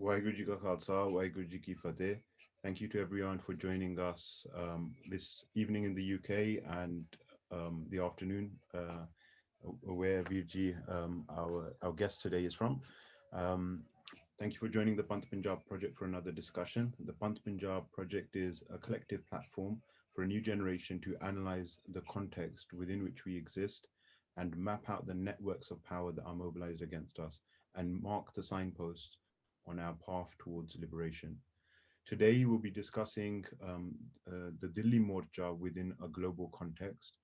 Waheguru Ji Ka Khalsa, Waheguru Ji Ki Fateh. Thank you to everyone for joining us this evening in the UK and the afternoon, where Virji, our guest today, is from. Thank you for joining the Panth-Punjab project for another discussion. The Panth-Punjab project is a collective platform for a new generation to analyze the context within which we exist and map out the networks of power that are mobilized against us and mark the signposts on our path towards liberation. Today, we'll be discussing the Delhi Morcha within a global context.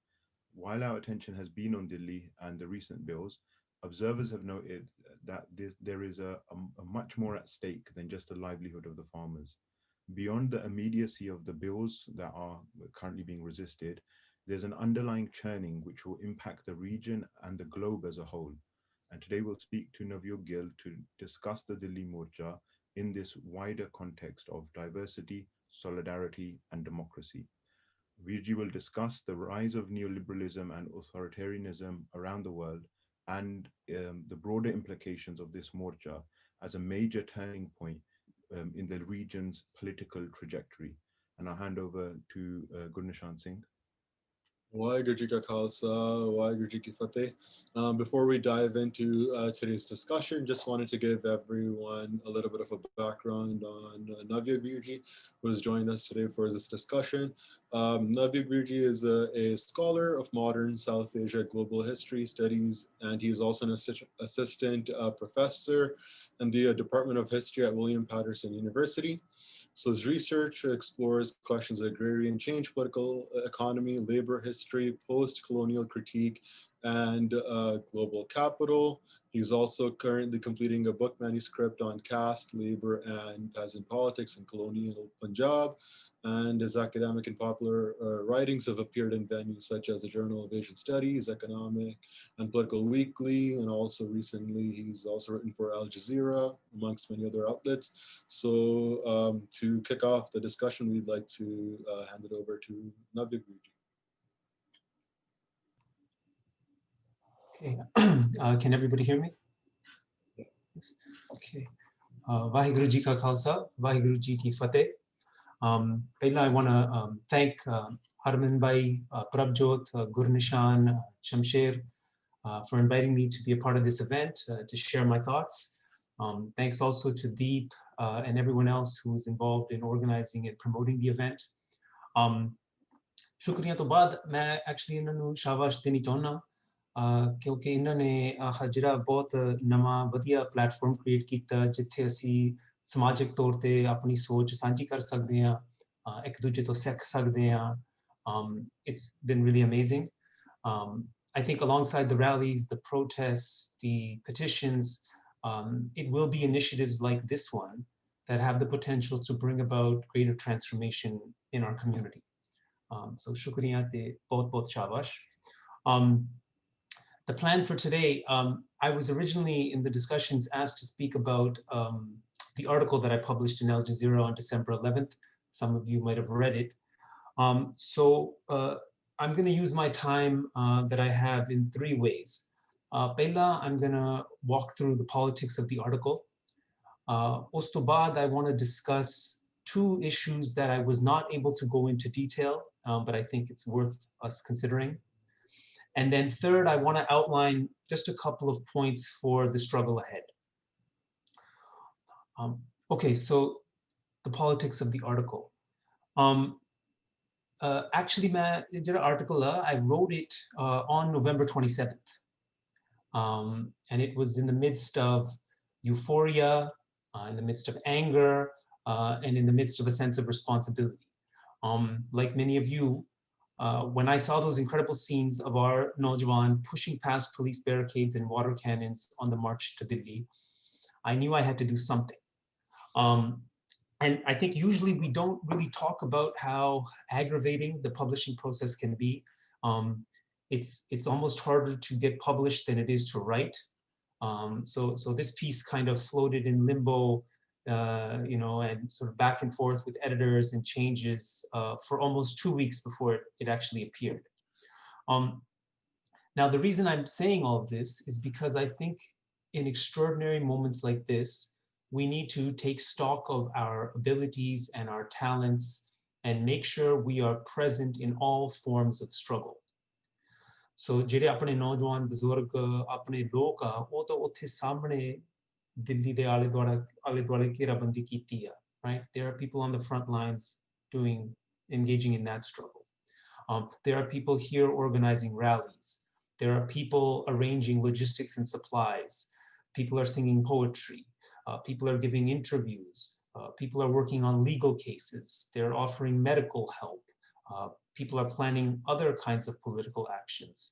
While our attention has been on Delhi and the recent bills, observers have noted that there is a much more at stake than just the livelihood of the farmers. Beyond the immediacy of the bills that are currently being resisted, there's an underlying churning which will impact the region and the globe as a whole. And today we'll speak to Navyug Gill to discuss the Delhi Morcha in this wider context of diversity, solidarity, and democracy. Virji will discuss the rise of neoliberalism and authoritarianism around the world and the broader implications of this Morcha as a major turning point in the region's political trajectory. And I'll hand over to Gurnishan Singh. Waheguru Ji Ka Khalsa, Waheguru Ji Ki Fateh. Before we dive into today's discussion, just wanted to give everyone a little bit of a background on Navyug Gill, who has joined us today for this discussion. Navyug Gill is a scholar of modern South Asia global history studies, and he is also an assistant professor in the Department of History at William Patterson University. So his research explores questions of agrarian change, political economy, labor history, post-colonial critique, and global capital. He's also currently completing a book manuscript on caste, labor, and peasant politics in colonial Punjab. And his academic and popular writings have appeared in venues such as the Journal of Asian Studies, Economic and Political Weekly, and also recently he's also written for Al Jazeera, amongst many other outlets. So to kick off the discussion, we'd like to hand it over to Navyug Gill. Okay, can everybody hear me? Yes. Okay. Vaheguru Ji Ka Khalsa, Vaheguru Ji Ki Fateh. I want to thank Harman Bhai, Prabjot, Gurnishan, Shamsher for inviting me to be a part of this event, to share my thoughts. Thanks also to Deep and everyone else who was involved in organizing and promoting the event. ਸ਼ੁਕਰੀਆ ਤੋਂ ਬਾਅਦ ਮੈਂ actually ਇਹਨਾਂ ਨੂੰ ਸ਼ਾਬਾਸ਼ ਦੇਣੀ ਚਾਹੁੰਦਾ ਕਿਉਂਕਿ ਇਹਨਾਂ ਨੇ ਜਿਹੜਾ ਬਹੁਤ ਨਵਾਂ ਵਧੀਆ ਪਲੇਟਫਾਰਮ ਕ੍ਰੀਏਟ ਕੀਤਾ ਜਿੱਥੇ ਅਸੀਂ ਸਮਾਜਿਕ ਤੌਰ ਤੇ ਆਪਣੀ ਸੋਚ ਸਾਂਝੀ ਕਰ ਸਕਦੇ ਹਾਂ ਇੱਕ ਦੂਜੇ ਤੋਂ ਸਿੱਖ ਸਕਦੇ ਹਾਂ it's been really amazing. I think alongside the rallies, the protests, the petitions, it will be initiatives like this one that have the potential to bring about greater transformation in our community. So shukriya te bahut shabash. The plan for today, I was originally in the discussions asked to speak about the article that I published in Al Jazeera on December 11th. Some of you might have read it. I'm going to use my time that I have in three ways. Pehla, I'm going to walk through the politics of the article. Us to baad, I want to discuss two issues that I was not able to go into detail, but I think it's worth us considering. And then third, I want to outline just a couple of points for the struggle ahead. Okay, so the politics of the article. Actually, the article, I wrote it on November 27th. And it was in the midst of euphoria, in the midst of anger, and in the midst of a sense of responsibility. Like many of you, when I saw those incredible scenes of our Naujawan pushing past police barricades and water cannons on the march to Delhi, I knew I had to do something. And I think usually we don't really talk about how aggravating the publishing process can be. It's almost harder to get published than it is to write. So this piece kind of floated in limbo, and sort of back and forth with editors and changes for almost 2 weeks before it actually appeared. Now, the reason I'm saying all of this is because I think in extraordinary moments like this, we need to take stock of our abilities and our talents and make sure we are present in all forms of struggle. So ਜਿਹੜੇ ਆਪਣੇ ਨੌਜਵਾਨ ਬਜ਼ੁਰਗ ਆਪਣੇ ਲੋਕ ਆ ਉਹ ਤਾਂ ਉੱਥੇ ਸਾਹਮਣੇ ਦਿੱਲੀ ਦੇ ਆਲੇ ਦੁਆਲੇ ਘੇਰਾਬੰਦੀ ਕੀਤੀ ਆ, right? There are people on the front lines engaging in that struggle. There are people here organizing rallies. There are people arranging logistics and supplies. People are singing poetry. People are giving interviews. People are working on legal cases. They're offering medical help. People are planning other kinds of political actions.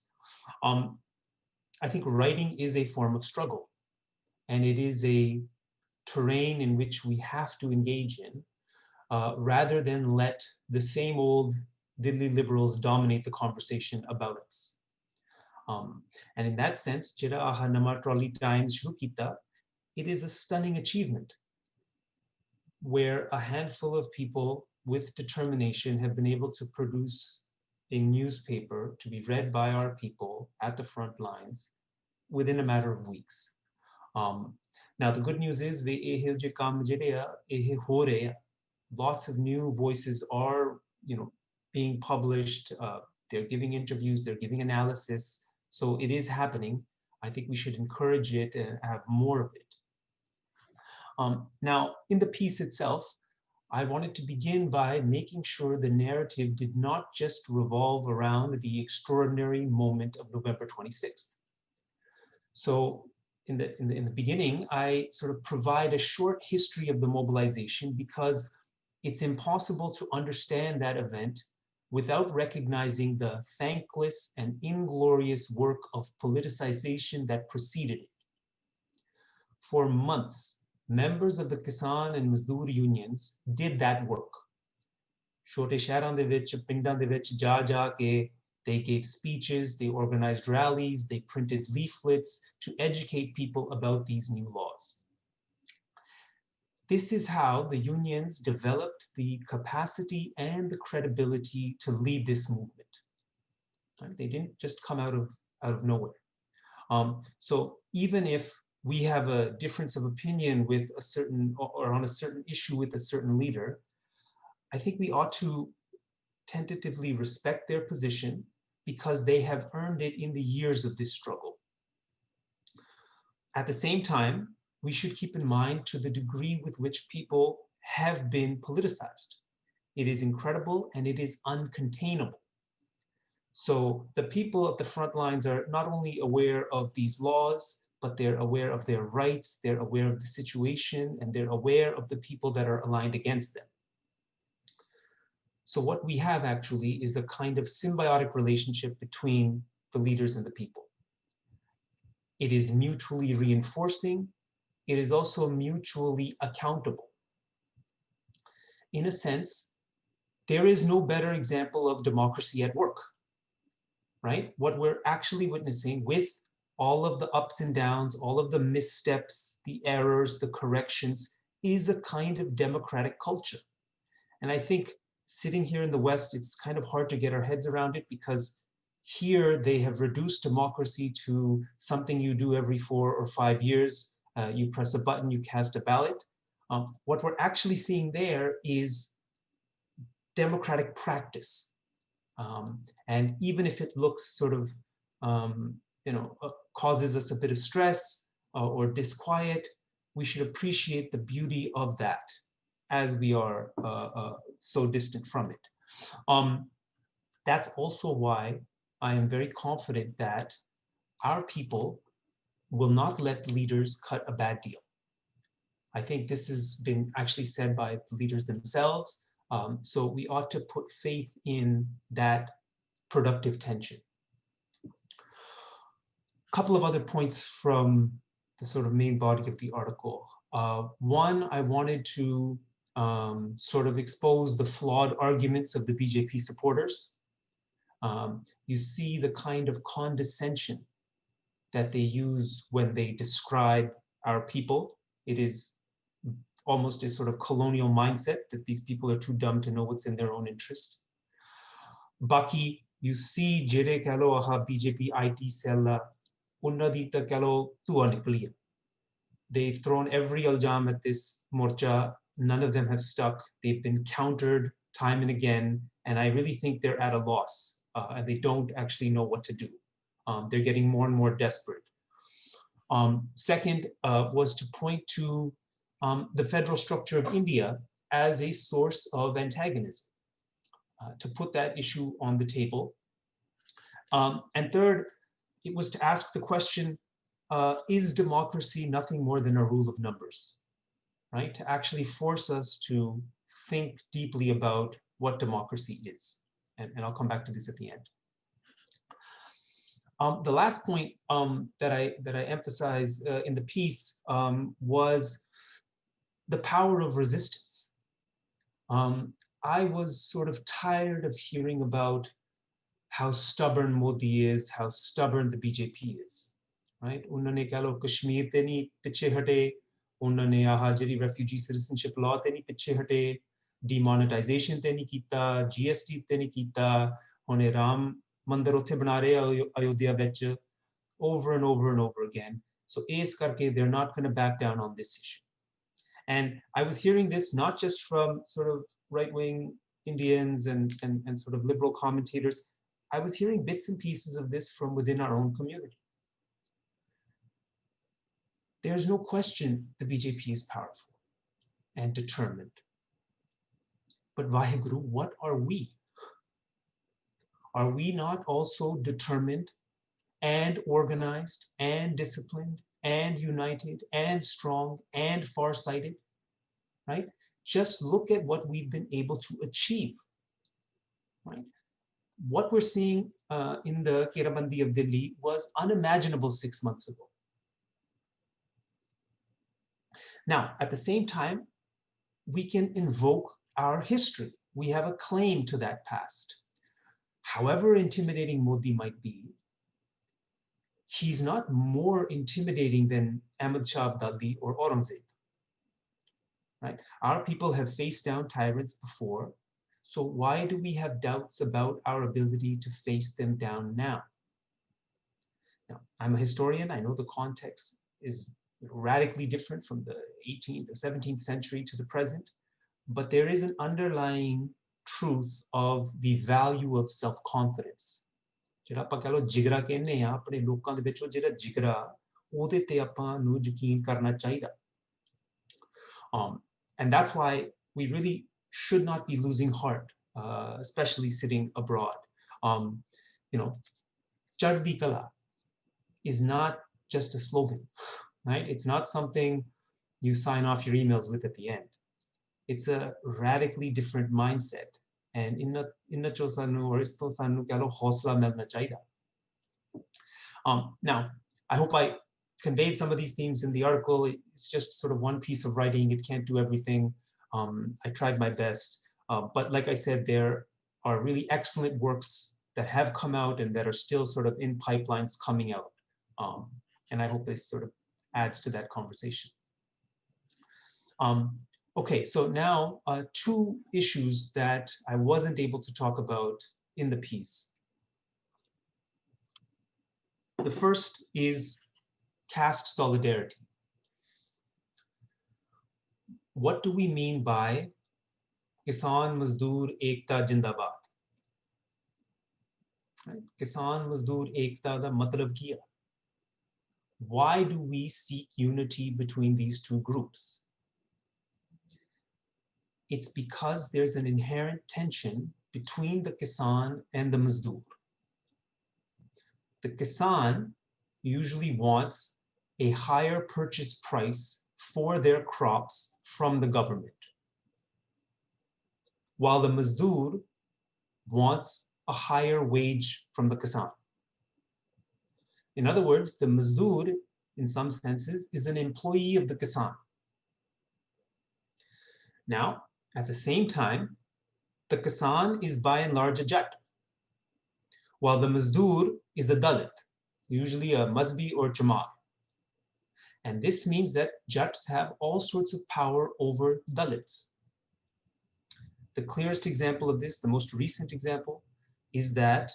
I think writing is a form of struggle, and it is a terrain in which we have to engage in, rather than let the same old Delhi liberals dominate the conversation about us. And in that sense, Jira aha Nama Trolley Times Shuru Kita, it is a stunning achievement where a handful of people with determination have been able to produce a newspaper to be read by our people at the front lines within a matter of weeks. Now, the good news is, lots of new voices are, being published. They're giving interviews, they're giving analysis. So it is happening. I think we should encourage it and have more of it. Now, in the piece itself, I wanted to begin by making sure the narrative did not just revolve around the extraordinary moment of November 26th. So in the beginning, I sort of provide a short history of the mobilization because it's impossible to understand that event without recognizing the thankless and inglorious work of politicization that preceded it. For months, members of the Kisan and Mazdoor unions did that work. छोटे शहरां दे विच, पिंडां दे विच जा के, they gave speeches, they organized rallies, they printed leaflets to educate people about these new laws. This is how the unions developed the capacity and the credibility to lead this movement. They didn't just come out of nowhere. So even if we have a difference of opinion with a certain, or on a certain issue with a certain leader, I think we ought to tentatively respect their position because they have earned it in the years of this struggle. At the same time, we should keep in mind to the degree with which people have been politicized. It is incredible and it is uncontainable. So the people at the front lines are not only aware of these laws, but they're aware of their rights, they're aware of the situation, and they're aware of the people that are aligned against them. So what we have actually is a kind of symbiotic relationship between the leaders and the people. It is mutually reinforcing. It is also mutually accountable. in a sense, there is no better example of democracy at work, right? What we're actually witnessing with all of the ups and downs, all of the missteps, the errors, the corrections, is a kind of democratic culture. And I think sitting here in the West, it's kind of hard to get our heads around it, because here they have reduced democracy to something you do every 4 or 5 years. You press a button, you cast a ballot. What we're actually seeing there is democratic practice. And even if it looks sort of, causes us a bit of stress or disquiet, we should appreciate the beauty of that as we are so distant from it. That's also why I am very confident that our people will not let leaders cut a bad deal. I think this has been actually said by the leaders themselves. So we ought to put faith in that productive tension. A couple of other points from the sort of main body of the article. One, I wanted to sort of expose the flawed arguments of the BJP supporters. You see the kind of condescension that they use when they describe our people. It is almost a sort of colonial mindset that these people are too dumb to know what's in their own interest. Baki, you see jere kalo aha BJP IT cell unnadita kalo tua nikliya. They've thrown every aljam at this morcha. None of them have stuck. They've been countered time and again. And I really think they're at a loss and they don't actually know what to do. They're getting more and more desperate. Second was to point to the federal structure of India as a source of antagonism, to put that issue on the table. And third, it was to ask the question, is democracy nothing more than a rule of numbers, right? To actually force us to think deeply about what democracy is. And I'll come back to this at the end. The last point that I emphasize in the piece was the power of resistance. I was sort of tired of hearing about how stubborn Modi is, how stubborn the BJP is, right? Unhone keh lo Kashmir te nahi piche hate, unhone aha jehdi refugee citizenship law te nahi piche hate, demonetization te nahi kita, GST te nahi kita, hone Ram mandir utthe bana rahe Ayodhya vich, over and over and over again. So is karke they're not going to back down on this issue. And I was hearing this not just from sort of right-wing Indians and sort of liberal commentators. I was hearing bits and pieces of this from within our own community. There's no question the BJP is powerful and determined. But Vaheguru, what are we? Are we not also determined and organized and disciplined and united and strong and farsighted, right? Just look at what we've been able to achieve, right? What we're seeing in the Kerabandi of Delhi was unimaginable 6 months ago. Now, at the same time, we can invoke our history. We have a claim to that past. However intimidating Modi might be, he's not more intimidating than Ahmad Shah Abdali or Aurangzeb, right? Our people have faced down tyrants before, so why do we have doubts about our ability to face them down now? Now, I'm a historian. I know the context is radically different from the 18th or 17th century to the present, but there is an underlying truth of the value of self-confidence. ਜਿਹੜਾ ਆਪਾਂ ਕਹ ਲੋ ਜਿਗਰਾ ਕਹਿੰਦੇ ਆ ਆਪਣੇ ਲੋਕਾਂ ਦੇ ਵਿੱਚ ਉਹ ਜਿਹੜਾ ਜਿਗਰਾ ਉਹਦੇ ਤੇ ਆਪਾਂ ਨੂੰ ਯਕੀਨ ਕਰਨਾ ਚਾਹੀਦਾ and that's why we really should not be losing heart, especially sitting abroad. Chardi Kala is not just a slogan, right? It's not something you sign off your emails with at the end. It's a radically different mindset. And inna cho sanu or isto sanu keh lo hausla milna chahiye. Now, I hope I conveyed some of these themes in the article. It's just sort of one piece of writing. It can't do everything. I tried my best, but like I said, there are really excellent works that have come out and that are still sort of in pipelines coming out. And I hope this sort of adds to that conversation. Okay, so now two issues that I wasn't able to talk about in the piece. The first is caste solidarity. What do we mean by Kisan Mazdoor Ekta Jindabad? Right? Kisan Mazdoor Ekta da matlab kiya. Why do we seek unity between these two groups? It's because there's an inherent tension between the Kisan and the Mazdoor. The Kisan usually wants a higher purchase price for their crops from the government, while the Mazdoor wants a higher wage from the Kisan. In other words, the Mazdoor, in some senses, is an employee of the Kisan. Now, at the same time, the Kisan is by and large a Jat, while the Mazdoor is a Dalit, usually a Mazbi or Chamar. And this means that Jats have all sorts of power over Dalits. The clearest example of this, the most recent example, is that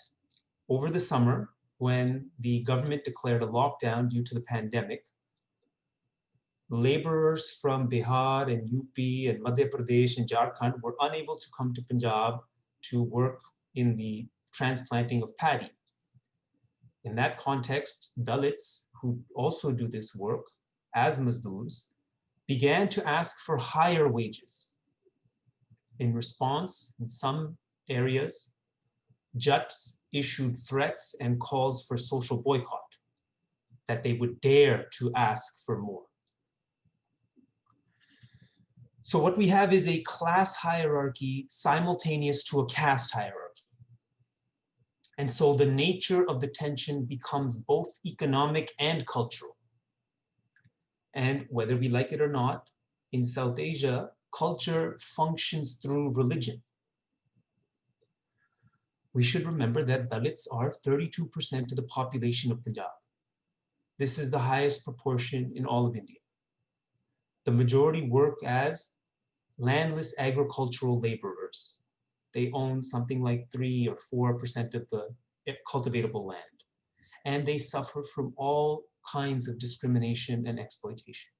over the summer, when the government declared a lockdown due to the pandemic, laborers from Bihar and UP and Madhya Pradesh and Jharkhand were unable to come to Punjab to work in the transplanting of paddy. In that context, Dalits, who also do this work as Mazdoors, began to ask for higher wages. In response, in some areas, Jats issued threats and calls for social boycott, that they would dare to ask for more. So what we have is a class hierarchy simultaneous to a caste hierarchy. And so the nature of the tension becomes both economic and cultural. And whether we like it or not, in South Asia, culture functions through religion. We should remember that Dalits are 32% of the population of Punjab. This is the highest proportion in all of India. The majority work as landless agricultural laborers. They own something like 3 or 4% of the cultivatable land. And they suffer from all kinds of discrimination and exploitation.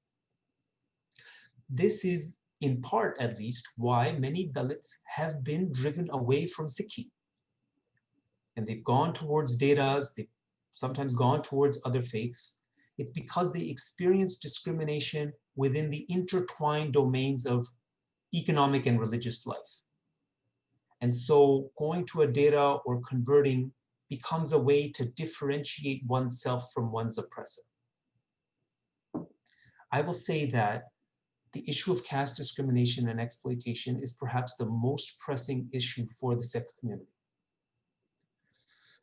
This is, in part at least, why many Dalits have been driven away from Sikhi. And they've gone towards Deras, they've sometimes gone towards other faiths. It's because they experience discrimination within the intertwined domains of economic and religious life. And so going to a Dera or converting becomes a way to differentiate oneself from one's oppressor. I will say that the issue of caste discrimination and exploitation is perhaps the most pressing issue for the Sikh community.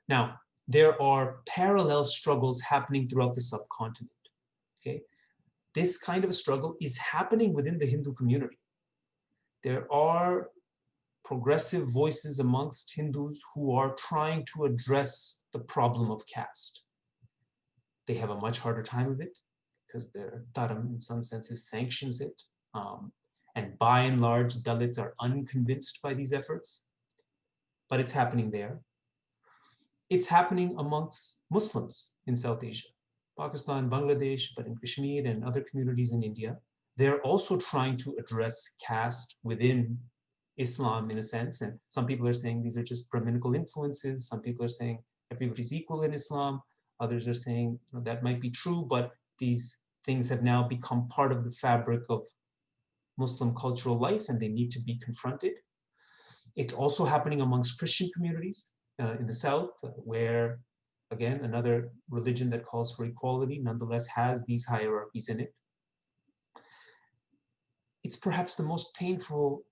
Now, there are parallel struggles happening throughout the subcontinent. Okay? This kind of a struggle is happening within the Hindu community. There are progressive voices amongst Hindus who are trying to address the problem of caste. They have a much harder time of it because their dharam, in some senses, sanctions it. And by and large, Dalits are unconvinced by these efforts, but it's happening there. It's happening amongst Muslims in South Asia, Pakistan, Bangladesh, but in Kashmir and other communities in India. They're also trying to address caste within Islam in a sense. And some people are saying these are just Brahminical influences. Some people are saying everybody's equal in Islam. Others are saying that might be true, but these things have now become part of the fabric of Muslim cultural life and they need to be confronted. It's also happening amongst Christian communities in the South, where, again, another religion that calls for equality nonetheless has these hierarchies in it. It's perhaps the most painful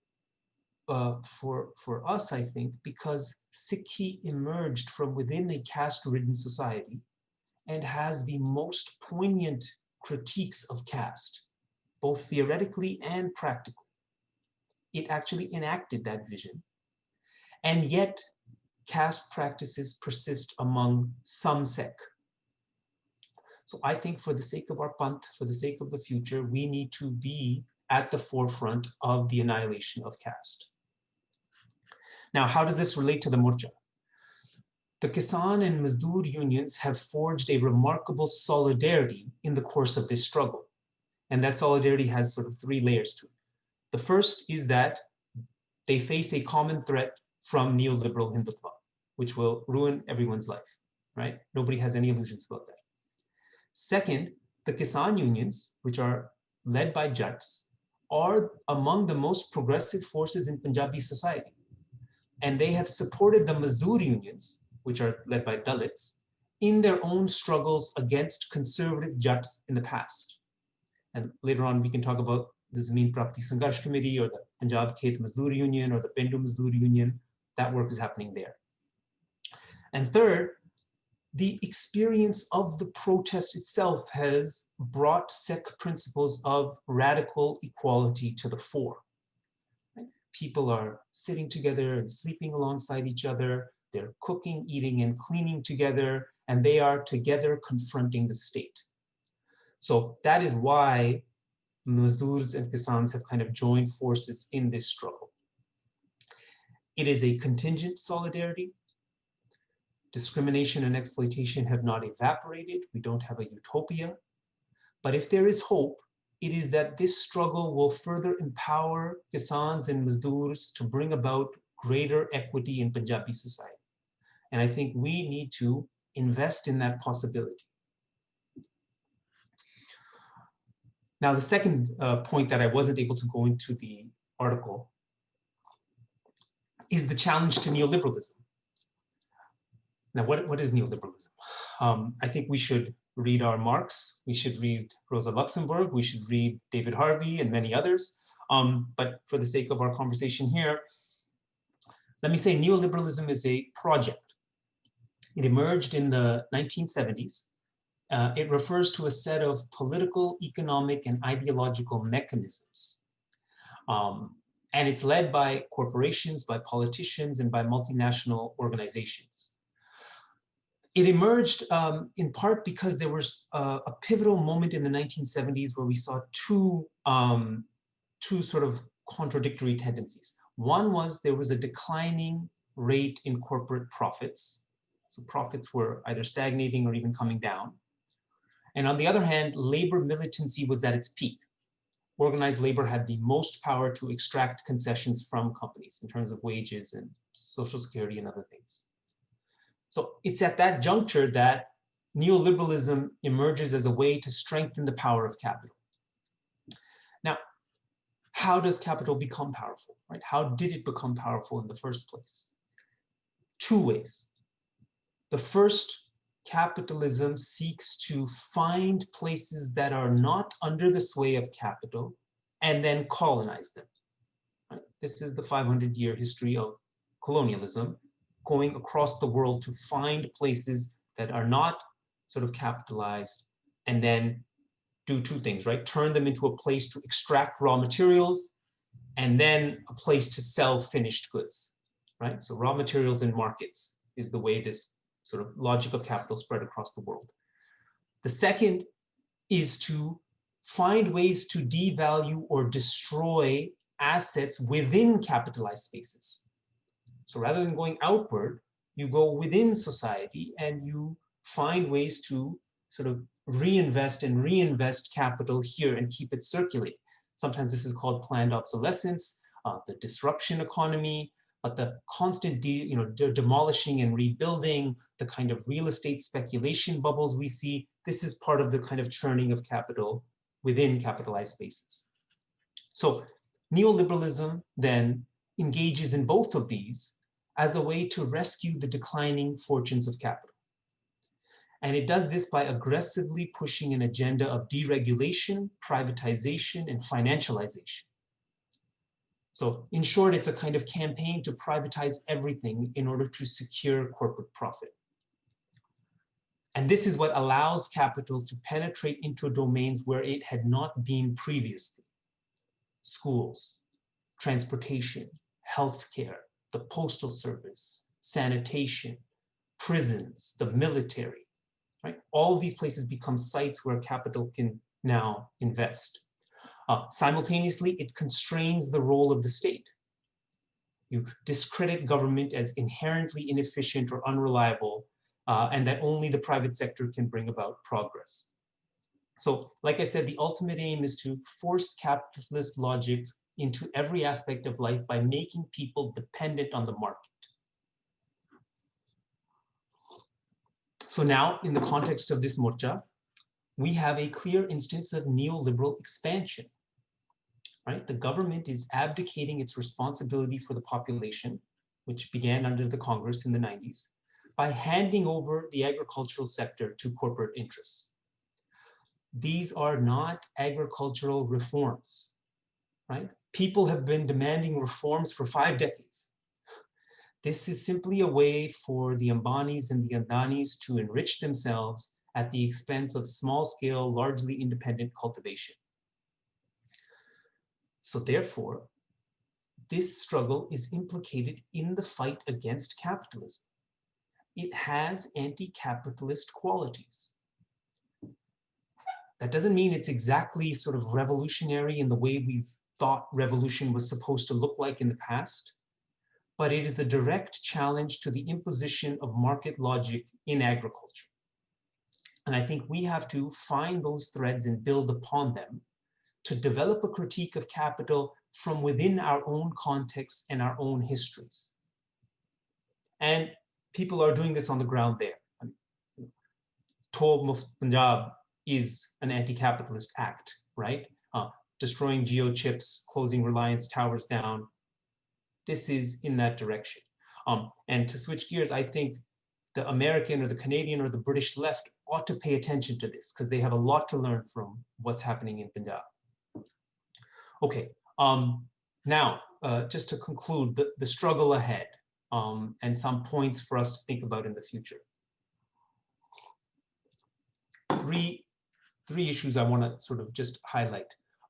for us, I think, because Sikhi emerged from within a caste-ridden society and has the most poignant critiques of caste, both theoretically and practically. it actually enacted that vision. And yet, caste practices persist among some sect. So I think for the sake of our Panth, for the sake of the future, we need to be at the forefront of the annihilation of caste. Now, how does this relate to the Morcha? The Kisan and Mazdoor unions have forged a remarkable solidarity in the course of this struggle. And that solidarity has sort of three layers to it. The first is that they face a common threat from neoliberal Hindutva, which will ruin everyone's life, right? Nobody has any illusions about that. Second, the Kisan unions, which are led by Jats, are among the most progressive forces in Punjabi society. And they have supported the Mazdoor unions, which are led by Dalits, in their own struggles against conservative Jats in the past. And later on, we can talk about the Zameen Prapti Sangharsh Committee or the Punjab Khet Mazdoor Union or the Pendu Mazdoor Union. That work is happening there. And third, the experience of the protest itself has brought Sikh principles of radical equality to the fore. People are sitting together and sleeping alongside each other. They're cooking, eating, and cleaning together, and they are together confronting the state. So that is why Mazdoors and Kisans have kind of joined forces in this struggle. It is a contingent solidarity. Discrimination and exploitation have not evaporated. We don't have a utopia. But if there is hope, it is that this struggle will further empower Kisans and Mazdoors to bring about greater equity in Punjabi society. And I think we need to invest in that possibility. Now, the second point that I wasn't able to go into the article is the challenge to neoliberalism. Now, what is neoliberalism? I think we should read our Marx, we should read Rosa Luxemburg, we should read David Harvey and many others. But for the sake of our conversation here, let me say neoliberalism is a project. It emerged in the 1970s. It refers to a set of political, economic, and ideological mechanisms. And it's led by corporations, by politicians, and by multinational organizations. It emerged in part because there was a pivotal moment in the 1970s where we saw two sort of contradictory tendencies. One was there was a declining rate in corporate profits. So profits were either stagnating or even coming down. And on the other hand, labor militancy was at its peak. Organized labor had the most power to extract concessions from companies in terms of wages and social security and other things. So it's at that juncture that neoliberalism emerges as a way to strengthen the power of capital. Now, how does capital become powerful, right? How did it become powerful in the first place? Two ways. The first, capitalism seeks to find places that are not under the sway of capital and then colonize them. Right? This is the 500-year history of colonialism, going across the world to find places that are not sort of capitalized and then do two things, right? Turn them into a place to extract raw materials and then a place to sell finished goods, right? So raw materials and markets is the way this sort of logic of capital spread across the world. The second is to find ways to devalue or destroy assets within capitalized spaces. So rather than going outward, you go within society and you find ways to sort of reinvest capital here and keep it circulating. Sometimes this is called planned obsolescence, the disruption economy, but the constant demolishing and rebuilding, the kind of real estate speculation bubbles we see, this is part of the kind of churning of capital within capitalized spaces. So neoliberalism then engages in both of these as a way to rescue the declining fortunes of capital. And it does this by aggressively pushing an agenda of deregulation, privatization, and financialization. So in short, it's a kind of campaign to privatize everything in order to secure corporate profit. And this is what allows capital to penetrate into domains where it had not been previously. Schools, transportation, healthcare, the postal service, sanitation, prisons, the military, right? All of these places become sites where capital can now invest. Simultaneously, it constrains the role of the state. You discredit government as inherently inefficient or unreliable, and that only the private sector can bring about progress. So, like I said, the ultimate aim is to force capitalist logic into every aspect of life by making people dependent on the market. So now, in the context of this morcha, we have a clear instance of neoliberal expansion. Right? The government is abdicating its responsibility for the population, which began under the Congress in the 90s, by handing over the agricultural sector to corporate interests. These are not agricultural reforms, right? People have been demanding reforms for 5 decades. This is simply a way for the Ambanis and the Adanis to enrich themselves at the expense of small-scale, largely independent cultivation. So therefore, this struggle is implicated in the fight against capitalism. It has anti-capitalist qualities. That doesn't mean it's exactly sort of revolutionary in the way we've thought revolution was supposed to look like in the past, but it is a direct challenge to the imposition of market logic in agriculture. And I think we have to find those threads and build upon them to develop a critique of capital from within our own contexts and our own histories. And people are doing this on the ground there. Panth-Punjab is an anti-capitalist act, right? Destroying geochips, closing Reliance Towers down. This is in that direction. And to switch gears, I think the American or the Canadian or the British left ought to pay attention to this because they have a lot to learn from what's happening in Punjab. Okay, now, just to conclude, the struggle ahead and some points for us to think about in the future. Three issues I want to sort of just highlight.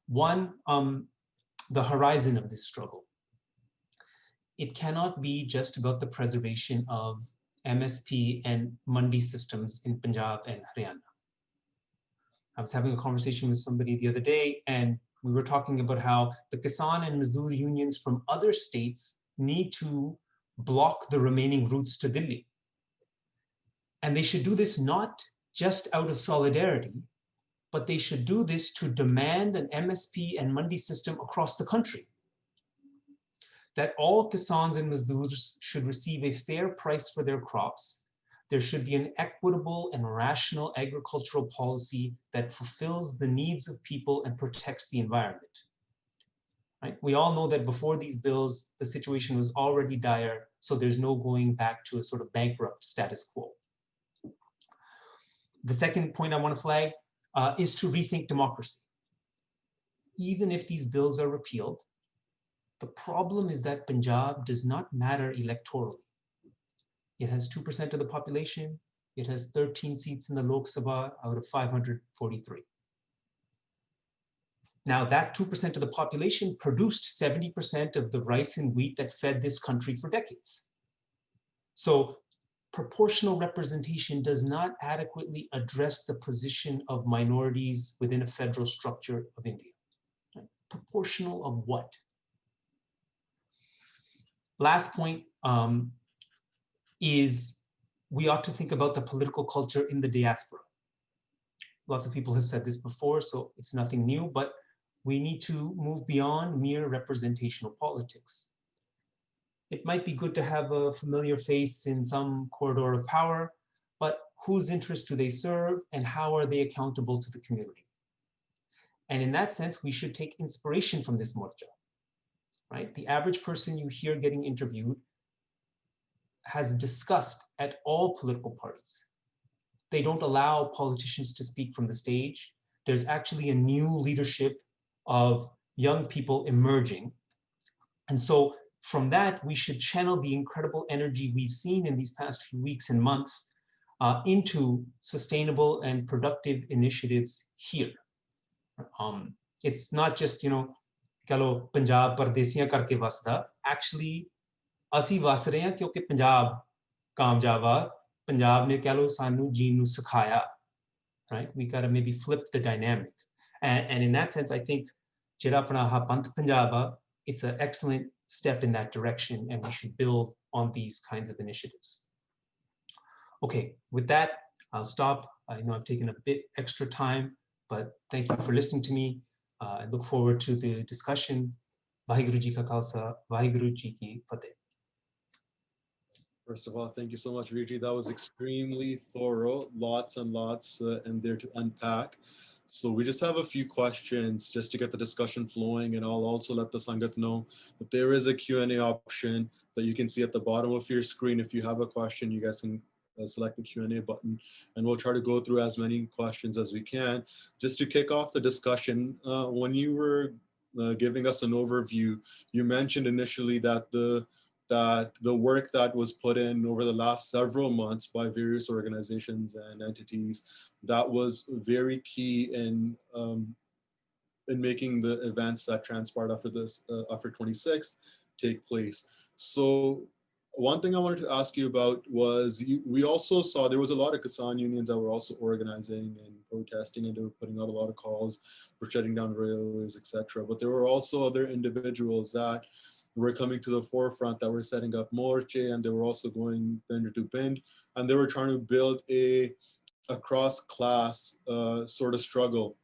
One, the horizon of this struggle. It cannot be just about the preservation of MSP and Mandi systems in Punjab and Haryana. I was having a conversation with somebody the other day, and we were talking about how the Kisan and Mazdoor unions from other states need to block the remaining routes to Delhi. And they should do this not just out of solidarity, but they should do this to demand an MSP and Mandi system across the country. That all Kisans and Mazdoors should receive a fair price for their crops. There should be an equitable and rational agricultural policy that fulfills the needs of people and protects the environment. Right? We all know that before these bills, the situation was already dire, so there's no going back to a sort of bankrupt status quo. The second point I want to flag is to rethink democracy. Even if these bills are repealed, the problem is that Punjab does not matter electorally. It has 2% of the population. It has 13 seats in the Lok Sabha out of 543. Now that 2% of the population produced 70% of the rice and wheat that fed this country for decades. So proportional representation does not adequately address the position of minorities within a federal structure of India. Right? Proportional of what? Last point is we ought to think about the political culture in the diaspora. Lots of people have said this before, so it's nothing new, but we need to move beyond mere representational politics. It might be good to have a familiar face in some corridor of power, but whose interests do they serve and how are they accountable to the community? And in that sense, we should take inspiration from this morcha, right? The average person you hear getting interviewed has disgust at all political parties. They don't allow politicians to speak from the stage. There's actually a new leadership of young people emerging. And so from that, we should channel the incredible energy we've seen in these past few weeks and months into sustainable and productive initiatives here. It's not just, कह लो पंजाब परदेसियां करके वसदा, actually ਅਸੀਂ ਵਸ ਰਹੇ ਹਾਂ ਕਿਉਂਕਿ ਪੰਜਾਬ ਕਾਮਯਾਬ ਆ, ਪੰਜਾਬ ਨੇ ਕਹ ਲੋ ਸਾਨੂੰ ਜੀਣ ਨੂੰ ਸਿਖਾਇਆ, right? We got to maybe flip the dynamic. And in that sense, I think ਜਿਹੜਾ ਆਪਣਾ ਆਹ Panth-Punjab ਆ, it's an excellent step in that direction, and we should build on these kinds of initiatives. Okay, with that, I'll stop. I know I've taken a bit extra time, but thank you for listening to me. I look forward to the discussion. Vaheguru Ji Ka Khalsa, Vaheguru Ji Ki Fateh. First of all, thank you so much, Vijay. That was extremely thorough, lots and lots in there to unpack. So we just have a few questions just to get the discussion flowing, and I'll also let the Sangat know that there is a Q&A option that you can see at the bottom of your screen. If you have a question, you guys can select the Q&A button, and we'll try to go through as many questions as we can. Just to kick off the discussion, when you were giving us an overview, you mentioned initially that the work that was put in over the last several months by various organizations and entities, that was very key in making the events that transpired after this, after 26th take place. So one thing I wanted to ask you about was, we also saw there was a lot of Kisan unions that were also organizing and protesting, and they were putting out a lot of calls for shutting down railways, etc. But there were also other individuals that were coming to the forefront, that were setting up Morcha, and they were also going bend to bend, and they were trying to build a cross-class sort of struggle,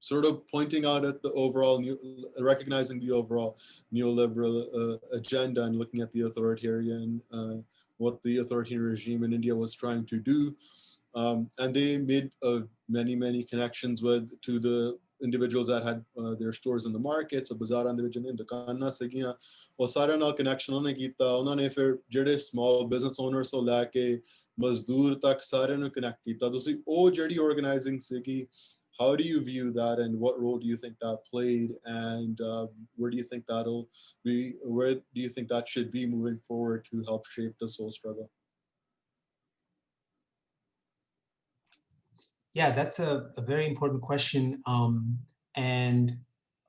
sort of pointing out at the overall, recognizing the overall neoliberal agenda, and looking at the authoritarian, what the authoritarian regime in India was trying to do. And they made many connections to the individuals that had their stores in the markets, ਬਾਜ਼ਾਰਾਂ ਦੇ ਵਿੱਚ ਨੇ ਦੁਕਾਨਾਂ ਸੀਗੀਆਂ, ਉਹ ਸਾਰਿਆਂ ਨਾਲ connection ਉਹਨੇ ਕੀਤਾ। ਉਹਨਾਂ ਨੇ ਫਿਰ ਜਿਹੜੇ ਸਮਾਲ ਬਿਜ਼ਨਸ ਓਨਰਸ ਤੋਂ ਲੈ ਕੇ ਮਜ਼ਦੂਰ ਤੱਕ ਸਾਰਿਆਂ ਨੂੰ ਕਨੈਕਟ ਕੀਤਾ। ਤੁਸੀਂ ਉਹ ਜਿਹੜੀ ਆਰਗੇਨਾਈਜ਼ਿੰਗ ਸੀਗੀ, how do you view that, and what role do you think that played, and where do you think where do you think that should be moving forward to help shape this whole struggle? Yeah, that's a very important question. And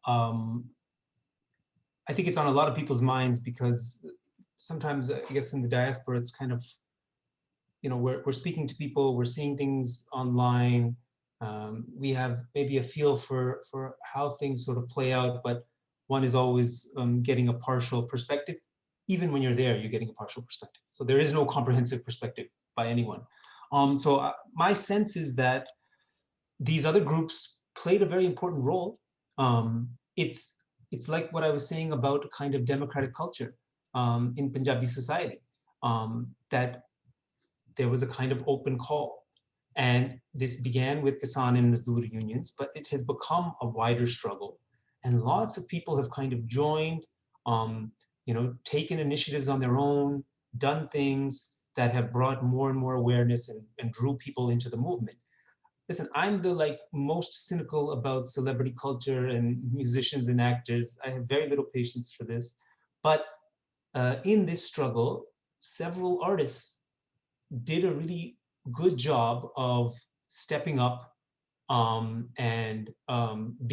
I think it's on a lot of people's minds, because sometimes, I guess, in the diaspora, it's kind of, we're speaking to people, we're seeing things online. We have maybe a feel for how things sort of play out, but one is always getting a partial perspective. Even when you're there, you're getting a partial perspective. So there is no comprehensive perspective by anyone. So my sense is that these other groups played a very important role. It's like what I was saying about kind of democratic culture in Punjabi society, that there was a kind of open call. And this began with Kisan and Mazdoor unions, but it has become a wider struggle. And lots of people have kind of joined, taken initiatives on their own, done things that have brought more and more awareness and drew people into the movement. Listen, I'm the most cynical about celebrity culture and musicians and actors. I have very little patience for this. But in this struggle, several artists did a really good job of stepping up and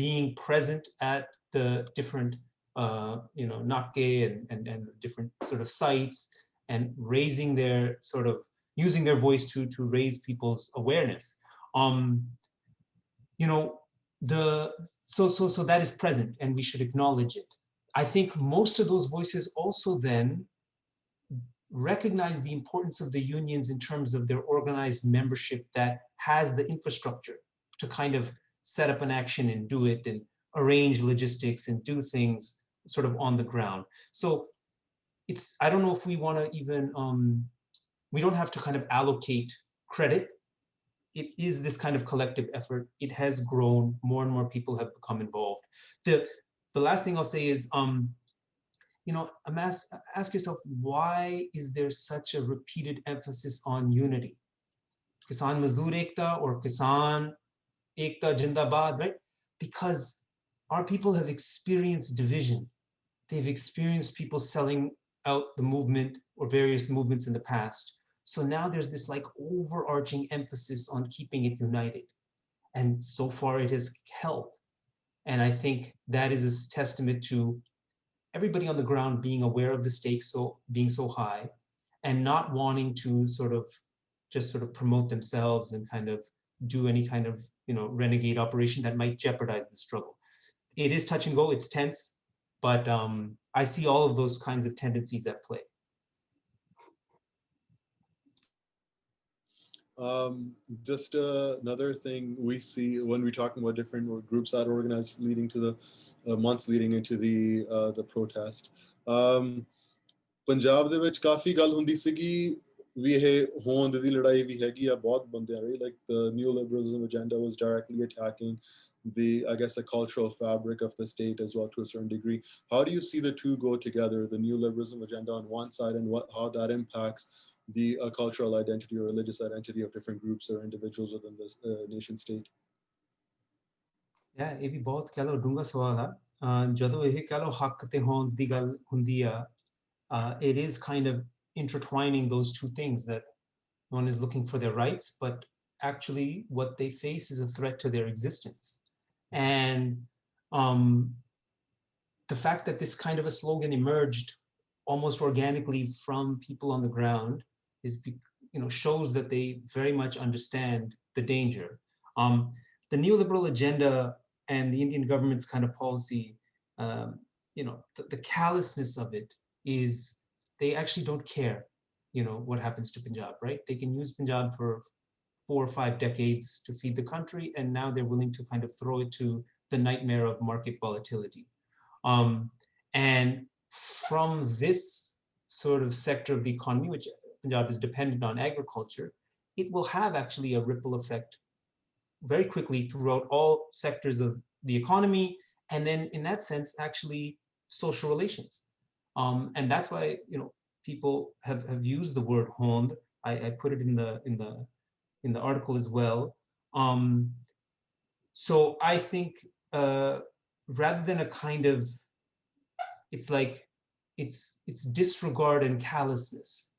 being present at the different, nakke and different sort of sites, and raising their sort of, using their voice to raise people's awareness. So that is present, and we should acknowledge it. I think most of those voices also then recognize the importance of the unions in terms of their organized membership that has the infrastructure to kind of set up an action and do it, and arrange logistics and do things sort of on the ground. So I don't know if we want to even, we don't have to kind of allocate credit. It is this kind of collective effort. It has grown. More and more people have become involved. The last thing I'll say is, ask yourself, why is there such a repeated emphasis on unity? Kisan Mazdoor Ekta or Kisan Ekta Jindabad, right? Because our people have experienced division. They've experienced people selling out the movement or various movements in the past. So now there's this overarching emphasis on keeping it united. And so far it has held. And I think that is a testament to everybody on the ground being aware of the stakes being so high and not wanting to just sort of promote themselves and kind of do any kind of renegade operation that might jeopardize the struggle. It is touch and go, it's tense, but I see all of those kinds of tendencies at play. Just another thing we see when we're talking about different groups that are organized leading to the months leading into the protest. Punjab ਦੇ ਵਿੱਚ ਕਾਫੀ ਗੱਲ ਹੁੰਦੀ ਸੀਗੀ ਵੀ ਇਹ ਹੋਂਦ ਦੀ ਲੜਾਈ ਵੀ ਹੈਗੀ ਆ ਬਹੁਤ ਬੰਦਿਆਂ ਰਹੀ, like the neoliberalism agenda was directly attacking I guess the cultural fabric of the state as well to a certain degree. How do you see the two go together, the neoliberalism agenda on one side and how that impacts the cultural identity or religious identity of different groups or individuals within this nation state? Yeah, ਇਹ ਵੀ ਬਹੁਤ ਕਹਿ ਲਓ ਡੂੰਘਾ ਸਵਾਲ ਆ। ਜਦੋਂ ਇਹ ਕਹਿ ਲਓ ਹੱਕ ਤੇ ਹੋਂਦ ਦੀ ਗੱਲ ਹੁੰਦੀ ਆ, it is kind of intertwining those two things, that one is looking for their rights, but actually what they face is a threat to their existence. And the fact that this kind of a slogan emerged almost organically from people on the ground shows that they very much understand the danger. The neoliberal agenda and the Indian government's kind of policy, the callousness of it is they actually don't care, what happens to Punjab, right? They can use Punjab for 4 or 5 decades to feed the country, and now they're willing to kind of throw it to the nightmare of market volatility. And from this sort of sector of the economy, which Punjab is dependent on agriculture, it will have actually a ripple effect very quickly throughout all sectors of the economy, and then in that sense, actually social relations. And that's why people have used the word hond. I put it in the article as well. So I think rather than a kind of, it's like it's disregard and callousness,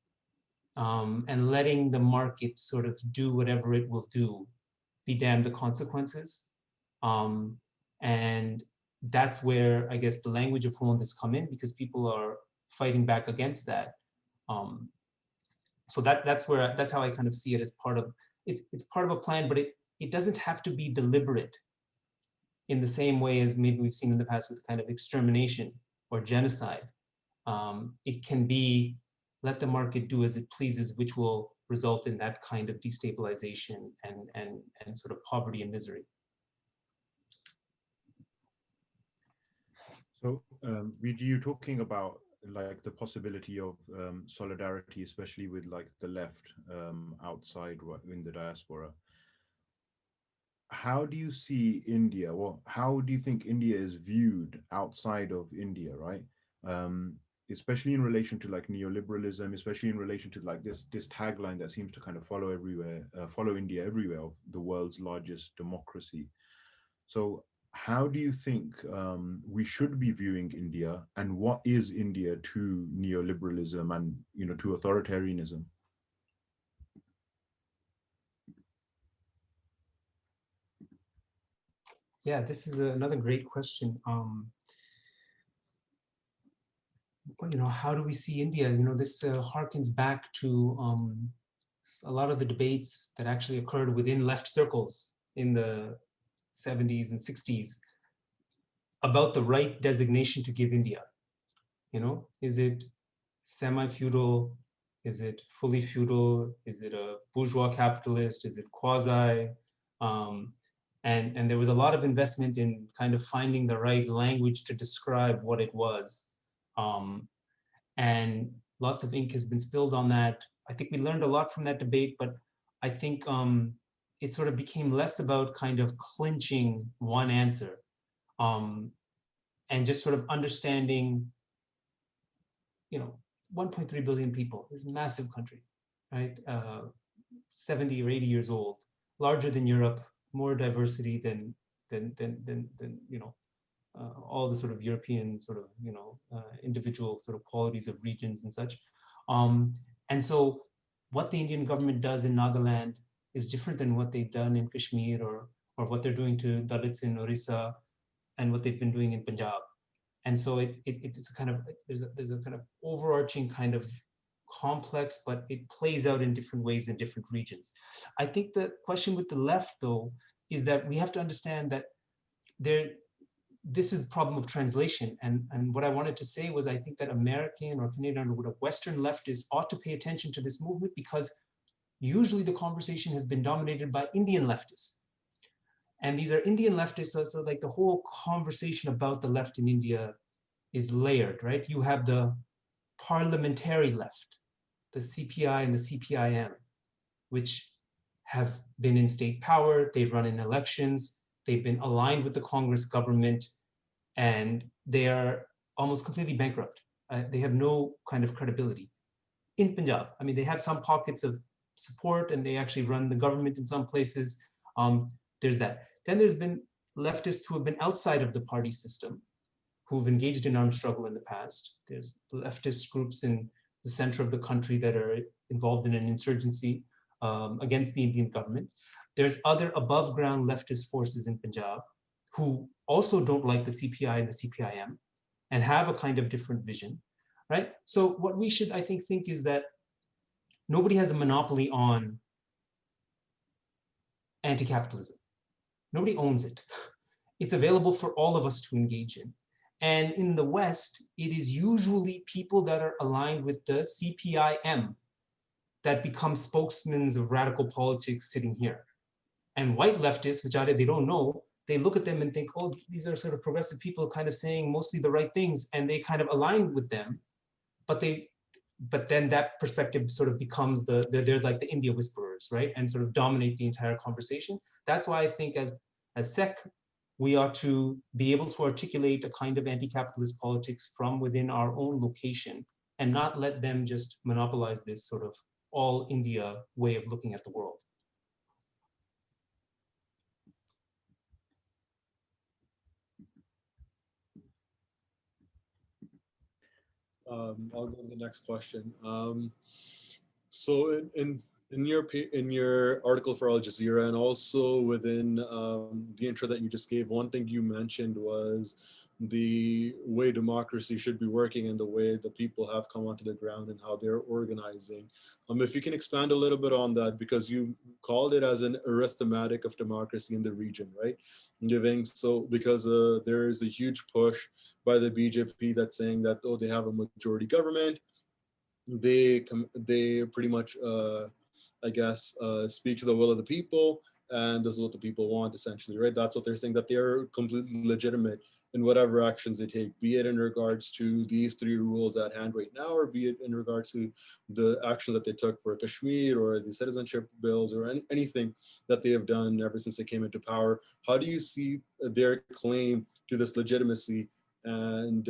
and letting the market sort of do whatever it will do, be damned the consequences. And that's where I guess the language of hond has come in, because people are fighting back against that. So that's how I kind of see it as part of it's part of a plan, but it doesn't have to be deliberate in the same way as maybe we've seen in the past with kind of extermination or genocide. It can be let the market do as it pleases, which will result in that kind of destabilization and sort of poverty and misery. So, Vijay, you're talking about like the possibility of solidarity, especially with like the left outside in the diaspora. How do you see India? Well, how do you think India is viewed outside of India, right? Especially in relation to like neoliberalism, especially in relation to like this tagline that seems to kind of follow India everywhere, the world's largest democracy. So how do you think we should be viewing India, and what is India to neoliberalism and to authoritarianism? Yeah, this is another great question. How do we see India? This harkens back to a lot of the debates that actually occurred within left circles in the 70s and 60s about the right designation to give India. Is it semi-feudal? Is it fully feudal? Is it a bourgeois capitalist? Is it quasi? And there was a lot of investment in kind of finding the right language to describe what it was. And lots of ink has been spilled on that. I think we learned a lot from that debate, but I think it sort of became less about kind of clinching one answer, and just sort of understanding, 1.3 billion people, this massive country, right? 70 or 80 years old, larger than Europe, more diversity than all the sort of European sort of, individual sort of qualities of regions and such. And so what the Indian government does in Nagaland is different than what they've done in Kashmir or what they're doing to Dalits in Orissa. and what they've been doing in Punjab. And so it's a kind of, there's a kind of overarching kind of complex, but it plays out in different ways in different regions. I think the question with the left, though, is that we have to understand that this is the problem of translation. And what I wanted to say was, I think that American or Canadian or Western leftists ought to pay attention to this movement, because usually the conversation has been dominated by Indian leftists. And these are Indian leftists, so like the whole conversation about the left in India is layered, right? You have the parliamentary left, the CPI and the CPIM, which have been in state power, they've run in elections, they've been aligned with the Congress government, and they are almost completely bankrupt. They have no kind of credibility in Punjab. I mean, they have some pockets of support and they actually run the government in some places. There's that. Then there's been leftists who have been outside of the party system, who've engaged in armed struggle in the past. There's leftist groups in the center of the country that are involved in an insurgency against the Indian government. There's other above ground leftist forces in Punjab who also don't like the CPI and the CPIM and have a kind of different vision, right? So what we should, I think is that nobody has a monopoly on anti-capitalism. Nobody owns it. It's available for all of us to engage in. And in the West, it is usually people that are aligned with the CPIM that become spokesmen of radical politics sitting here. And white leftists, which they don't know, they look at them and think, oh, these are sort of progressive people kind of saying mostly the right things, and they kind of align with them. But then that perspective sort of becomes they're like the India whisperers, right? And sort of dominate the entire conversation. That's why I think as SEC, we ought to be able to articulate a kind of anti-capitalist politics from within our own location and not let them just monopolize this sort of all India way of looking at the world. I'll go to the next question. So in your article for Al Jazeera, and also within the intro that you just gave, one thing you mentioned was the way democracy should be working and the way the people have come onto the ground and how they're organizing. If you can expand a little bit on that, because you called it as an arithmetic of democracy in the region, right? Because there is a huge push by the BJP that's saying that, oh, they have a majority government, they pretty much I guess speak to the will of the people, and this is what the people want, essentially, right? That's what they're saying, that they're completely legitimate in whatever actions they take, be it in regards to these 3 rules at hand right now, or be it in regards to the action that they took for Kashmir or the citizenship bills or anything that they have done ever since they came into power. How do you see their claim to this legitimacy and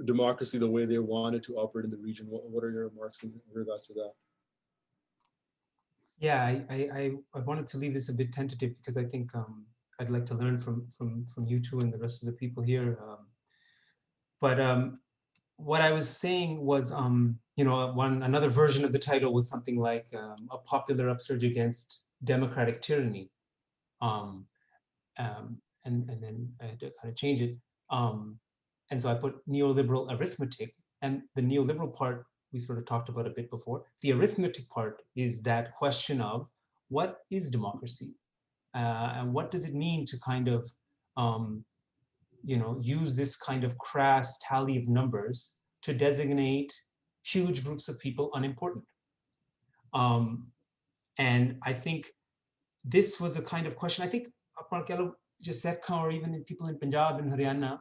democracy the way they wanted to operate in the region? What are your remarks in regards to that? Yeah, I wanted to leave this a bit tentative because I think I'd like to learn from you two and the rest of the people here. But what I was saying was, another version of the title was something like a popular upsurge against democratic tyranny, and then I had to kind of change it. And so I put neoliberal arithmetic, and the neoliberal part we sort of talked about a bit before. The arithmetic part is that question of what is democracy, and what does it mean to kind of, use this kind of crass tally of numbers to designate huge groups of people unimportant. And I think this was a kind of question. I think or even people in Punjab and Haryana,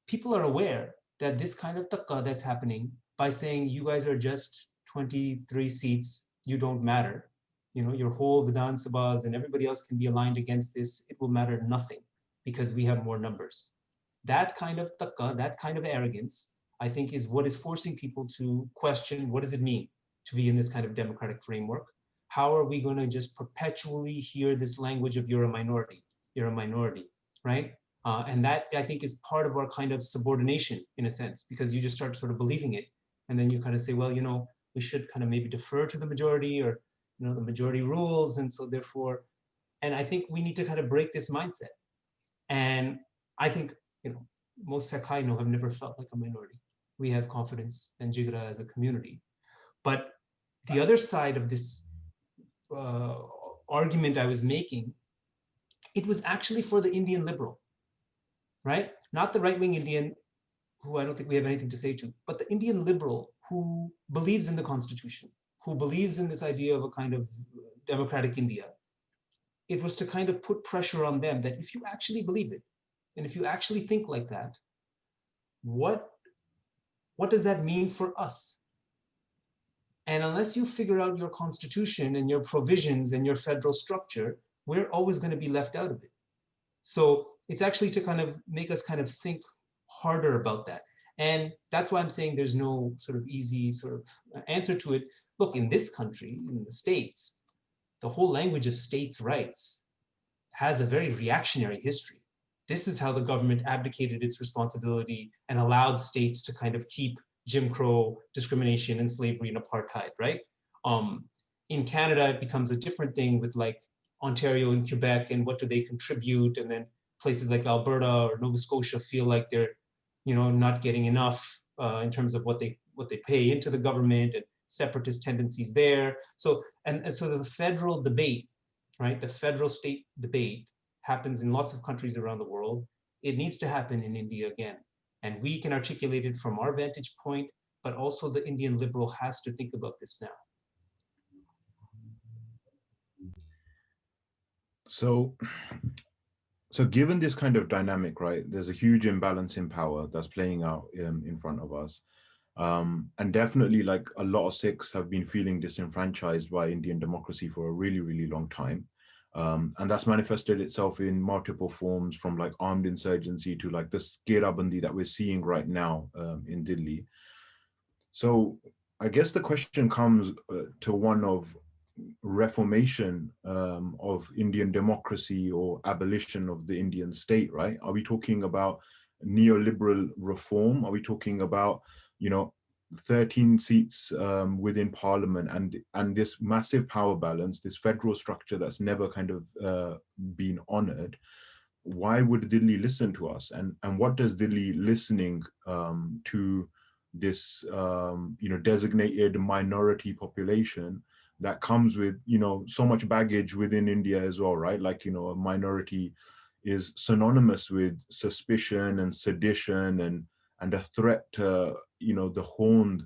people are aware that this kind of takka that's happening by saying you guys are just 23 seats, you don't matter. Your whole Vidhan Sabhas and everybody else can be aligned against this. It will matter nothing because we have more numbers. That kind of takka, that kind of arrogance, I think is what is forcing people to question, what does it mean to be in this kind of democratic framework? How are we going to just perpetually hear this language of you're a minority, right? And that, I think, is part of our kind of subordination in a sense, because you just start sort of believing it. And then you kind of say, well, we should kind of maybe defer to the majority, or, the majority rules. And so therefore, and I think we need to kind of break this mindset And I think, most Sikh I know have never felt like a minority. We have confidence in Jigra as a community. But the other side of this argument I was making, it was actually for the Indian liberal, right? Not the right-wing Indian, who I don't think we have anything to say to, but the Indian liberal who believes in the Constitution, who believes in this idea of a kind of democratic India. It was to kind of put pressure on them that if you actually believe it, and if you actually think like that, what does that mean for us? And unless you figure out your constitution and your provisions and your federal structure, we're always going to be left out of it. So it's actually to kind of make us kind of think harder about that. And that's why I'm saying there's no sort of easy sort of answer to it. Look, in this country, in the States, the whole language of states' rights has a very reactionary history. This is how the government abdicated its responsibility and allowed states to kind of keep Jim Crow, discrimination, and slavery and apartheid, right? In Canada, it becomes a different thing with like Ontario and Quebec, and what do they contribute? And then places like Alberta or Nova Scotia feel like they're, not getting enough in terms of what they pay into the government, and separatist tendencies there. So and so the federal debate, right? The federal state debate happens in lots of countries around the world. It needs to happen in India again. And we can articulate it from our vantage point, but also the Indian liberal has to think about this now. So given this kind of dynamic, right, there's a huge imbalance in power that's playing out in front of us. And definitely, like, a lot of Sikhs have been feeling disenfranchised by Indian democracy for a really, really long time. And that's manifested itself in multiple forms, from like armed insurgency to like this Gherabandi that we're seeing right now in Delhi. So I guess the question comes to one of reformation of Indian democracy or abolition of the Indian state, right? Are we talking about neoliberal reform? Are we talking about, 13 seats within parliament and this massive power balance, this federal structure that's never kind of been honored? Why would Delhi listen to us? And what does Delhi listening to this, designated minority population that comes with, so much baggage within India as well, right? Like, a minority is synonymous with suspicion and sedition and a threat to, the horn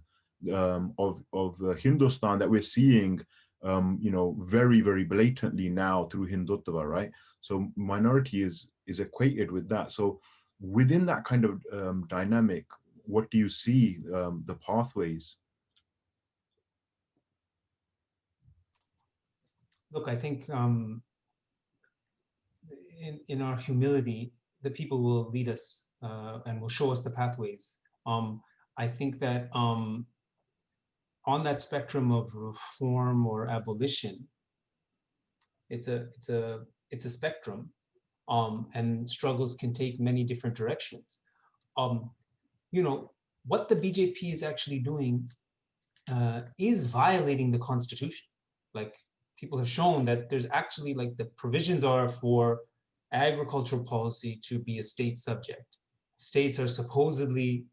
of Hindustan that we're seeing, very, very blatantly now through Hindutva, right? So minority is equated with that. So within that kind of dynamic, what do you see the pathways? Look, I think in our humility, the people will lead us and will show us the pathways. I think that on that spectrum of reform or abolition, it's a spectrum, and struggles can take many different directions. What the BJP is actually doing is violating the Constitution. Like, people have shown that there's actually, like, the provisions are for agricultural policy to be a state subject. States are supposedly,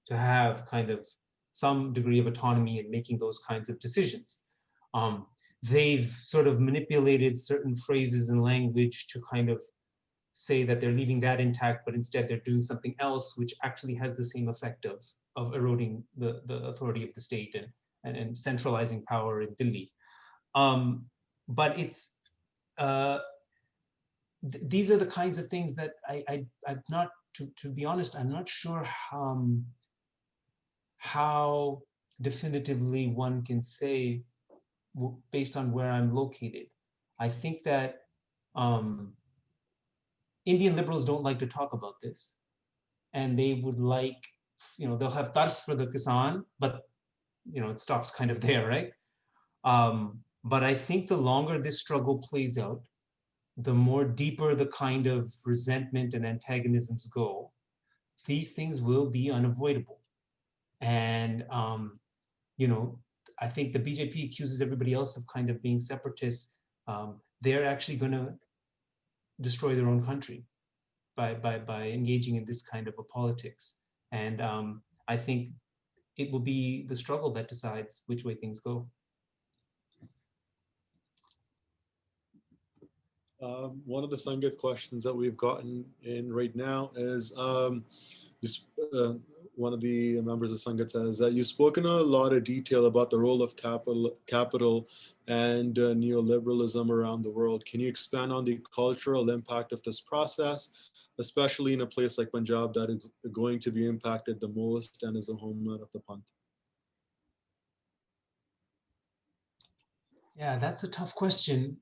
to have kind of some degree of autonomy in making those kinds of decisions. They've sort of manipulated certain phrases and language to kind of say that they're leaving that intact, but instead they're doing something else, which actually has the same effect of eroding the authority of the state and centralizing power in Delhi. But it's these are the kinds of things that I'm not, to be honest, I'm not sure how definitively one can say based on where I'm located. I think that Indian liberals don't like to talk about this, and they would like, they'll have tars for the Kisan, but it stops kind of there, right? But I think the longer this struggle plays out, the more deeper the kind of resentment and antagonisms go, these things will be unavoidable. And, I think the BJP accuses everybody else of kind of being separatists. They're actually going to destroy their own country. by engaging in this kind of a politics. And I think it will be the struggle that decides which way things go. One of the Sangat questions that we've gotten in right now is one of the members of Sangat says that you've spoken a lot of detail about the role of capital and neoliberalism around the world. Can you expand on the cultural impact of this process, especially in a place like Punjab that is going to be impacted the most and is the homeland of the Panth? Yeah, that's a tough question.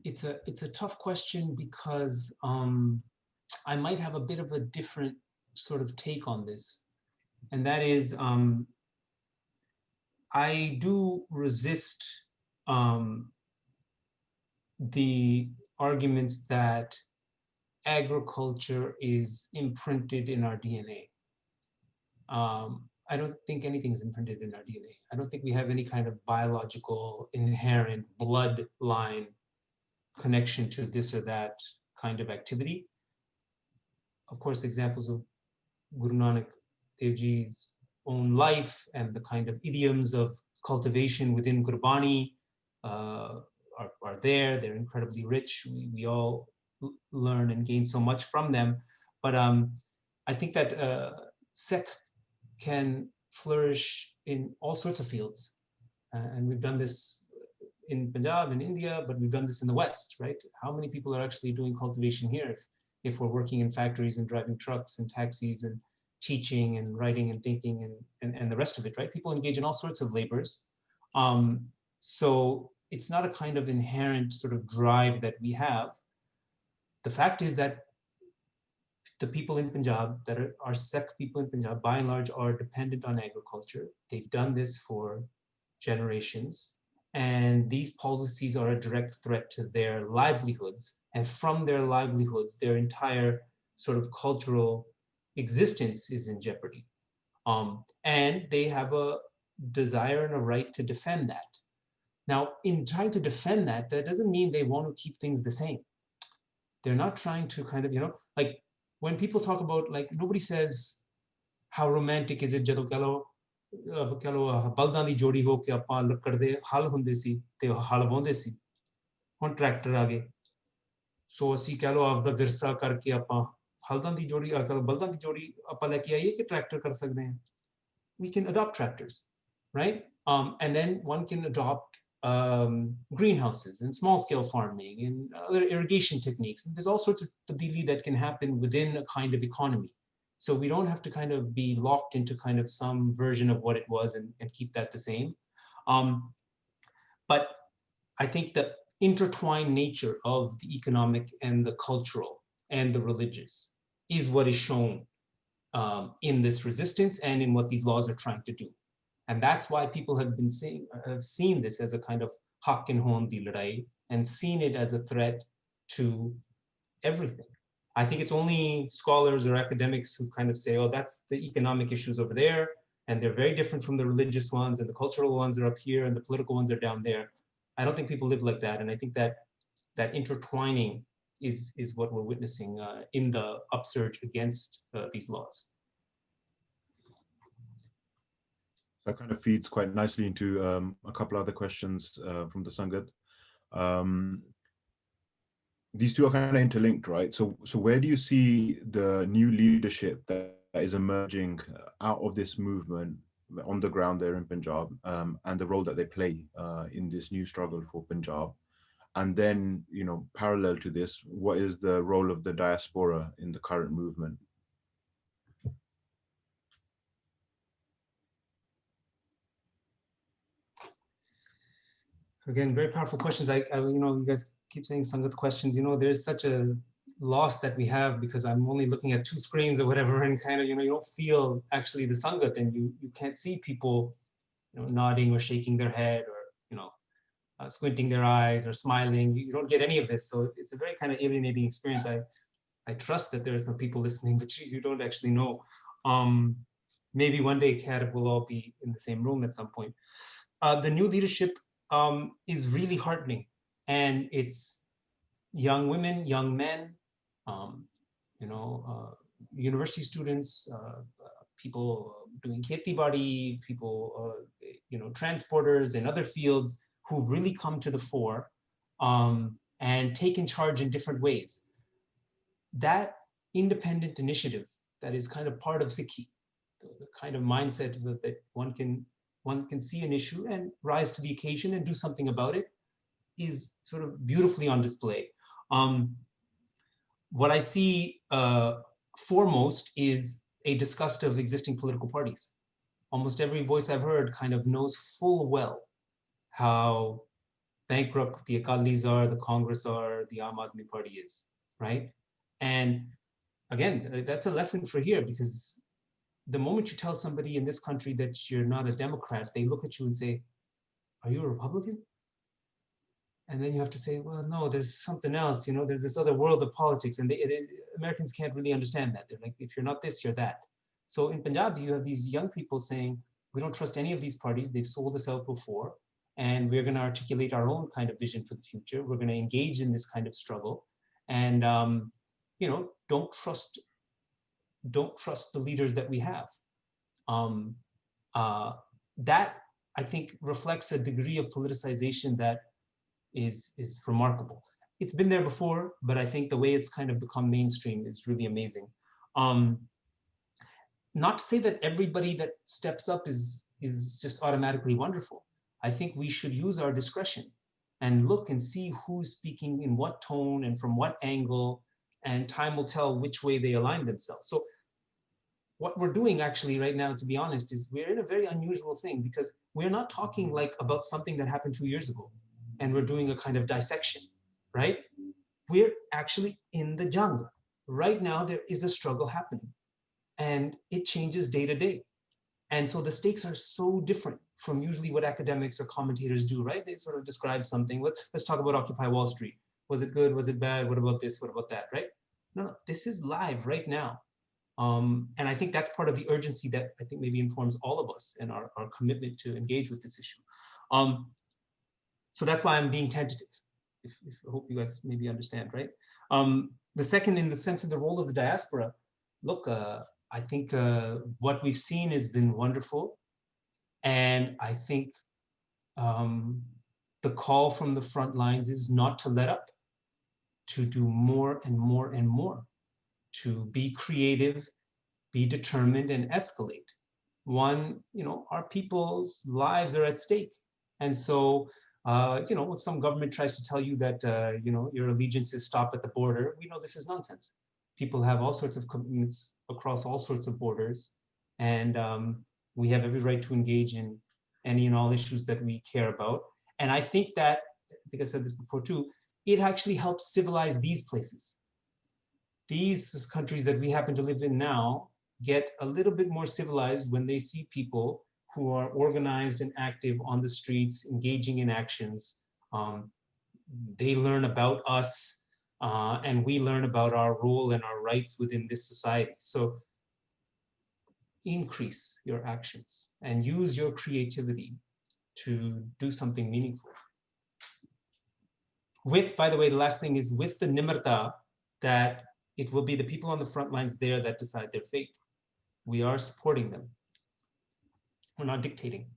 It's a tough question because I might have a bit of a different sort of take on this, and that is I do resist the arguments that agriculture is imprinted in our DNA. I don't think anything's imprinted in our DNA. I don't think we have any kind of biological, inherent bloodline connection to this or that kind of activity. Of course, examples of Guru Nanak Dev Ji's own life and the kind of idioms of cultivation within Gurbani are there. They're incredibly rich. We all learn and gain so much from them. But I think that Sikh can flourish in all sorts of fields. And we've done this in Punjab, in India, but we've done this in the West, right? How many people are actually doing cultivation here if we're working in factories and driving trucks and taxis and teaching and writing and thinking and the rest of it, right? People engage in all sorts of labors. So it's not a kind of inherent sort of drive that we have. The fact is that the people in Punjab that are Sikh people in Punjab, by and large, are dependent on agriculture. They've done this for generations. And these policies are a direct threat to their livelihoods. And from their livelihoods, their entire sort of cultural existence is in jeopardy. And they have a desire and a right to defend that. Now, in trying to defend that, that doesn't mean they want to keep things the same. They're not trying to kind of, like when people talk about, like, nobody says, how romantic is it, ਜਦੋਂ ਕਹ ਲੋ ਬਲਦਾਂ ਦੀ ਜੋੜੀ ਹੋ ਕੇ ਆਪਾਂ ਲੱਕੜ ਦੇ ਹਲ ਹੁੰਦੇ ਸੀ ਤੇ ਹਲ ਵਾਹੁੰਦੇ ਸੀ ਹੁਣ ਟਰੈਕਟਰ ਆ ਗਏ ਸੋ ਅਸੀਂ ਕਹ ਲੋ ਆਪਦਾ ਵਿਰਸਾ ਕਰਕੇ ਆਪਾਂ ਹਲਦਾਂ ਦੀ ਜੋੜੀ ਬਲਦਾਂ ਦੀ ਜੋੜੀ ਆਪਾਂ ਲੈ ਕੇ ਆਈਏ ਕਿ ਟਰੈਕਟਰ ਕਰ ਸਕਦੇ ਹਾਂ we can adopt tractors, right? And then one can adopt greenhouses and small scale farming and other irrigation techniques. And there's all sorts of tabdili that can happen within a kind of economy. So we don't have to kind of be locked into kind of some version of what it was and keep that the same. But I think the intertwined nature of the economic and the cultural and the religious is what is shown in this resistance and in what these laws are trying to do. And that's why people have seen this as a kind of hak and hon di ladai and seen it as a threat to everything. I think it's only scholars or academics who kind of say, oh, that's the economic issues over there, and they're very different from the religious ones, and the cultural ones are up here, and the political ones are down there. I don't think people live like that, and I think that intertwining is what we're witnessing in the upsurge against these laws. That kind of feeds quite nicely into a couple other questions from the Sangat. These two are kind of interlinked, right? So where do you see the new leadership that is emerging out of this movement on the ground there in Punjab, and the role that they play in this new struggle for Punjab? And then, parallel to this, what is the role of the diaspora in the current movement? Again, very powerful questions. You guys keep saying Sangat questions. There's such a loss that we have because I'm only looking at two screens or whatever, and kind of, you don't feel actually the Sangat, and you can't see people, nodding or shaking their head or, squinting their eyes or smiling. You don't get any of this. So it's a very kind of alienating experience. I trust that there are some people listening, but you don't actually know. Maybe one day CAD will all be in the same room at some point. The new leadership is really heartening, and it's young women, young men, you know, university students, people doing kheti badi, people, you know, transporters and other fields who've really come to the fore and taken charge in different ways. That independent initiative that is kind of part of Sikhi, the kind of mindset that one can see an issue and rise to the occasion and do something about it, is sort of beautifully on display. What I see foremost is a disgust of existing political parties. Almost every voice I've heard kind of knows full well how bankrupt the Akalis are, the Congress are, the Aam Aadmi Party is, right? And again, that's a lesson for here, because the moment you tell somebody in this country that you're not a Democrat, they look at you and say, are you a Republican? And then you have to say, well, no, there's something else, you know, there's this other world of politics. And Americans can't really understand that. They're like, if you're not this, you're that. So in Punjab, you have these young people saying, we don't trust any of these parties. They've sold us out before. And we're going to articulate our own kind of vision for the future. We're going to engage in this kind of struggle. And, you know, don't trust the leaders that we have. That, I think, reflects a degree of politicization that is remarkable. It's been there before, but I think the way it's kind of become mainstream is really amazing. Not to say that everybody that steps up is just automatically wonderful. I think we should use our discretion and look and see who's speaking in what tone and from what angle, and time will tell which way they align themselves. So what we're doing actually right now, to be honest, is we're in a very unusual thing, because we're not talking like about something that happened 2 years ago and we're doing a kind of dissection, right? We're actually in the jungle. Right now, there is a struggle happening and it changes day to day. And so the stakes are so different from usually what academics or commentators do, right? They sort of describe something. Let's talk about Occupy Wall Street. Was it good? Was it bad? What about this? What about that, right? No, this is live right now. And I think that's part of the urgency that I think maybe informs all of us and our commitment to engage with this issue. So that's why I'm being tentative. I hope you guys maybe understand, right? The second, in the sense of the role of the diaspora, look, I think what we've seen has been wonderful. And I think the call from the front lines is not to let up, to do more and more and more, to be creative, be determined, and escalate. One, you know, our people's lives are at stake. And so, you know, if some government tries to tell you that, you know, your allegiances stop at the border, we know this is nonsense. People have all sorts of commitments across all sorts of borders. And we have every right to engage in any and all issues that we care about. And I think that, I think I said this before too, it actually helps civilize these places. These countries that we happen to live in now get a little bit more civilized when they see people who are organized and active on the streets, engaging in actions. They learn about us, and we learn about our role and our rights within this society. So increase your actions and use your creativity to do something meaningful. With, by the way, the last thing is with the nimarta that it will be the people on the front lines there that decide their fate. We are supporting them. We're not dictating.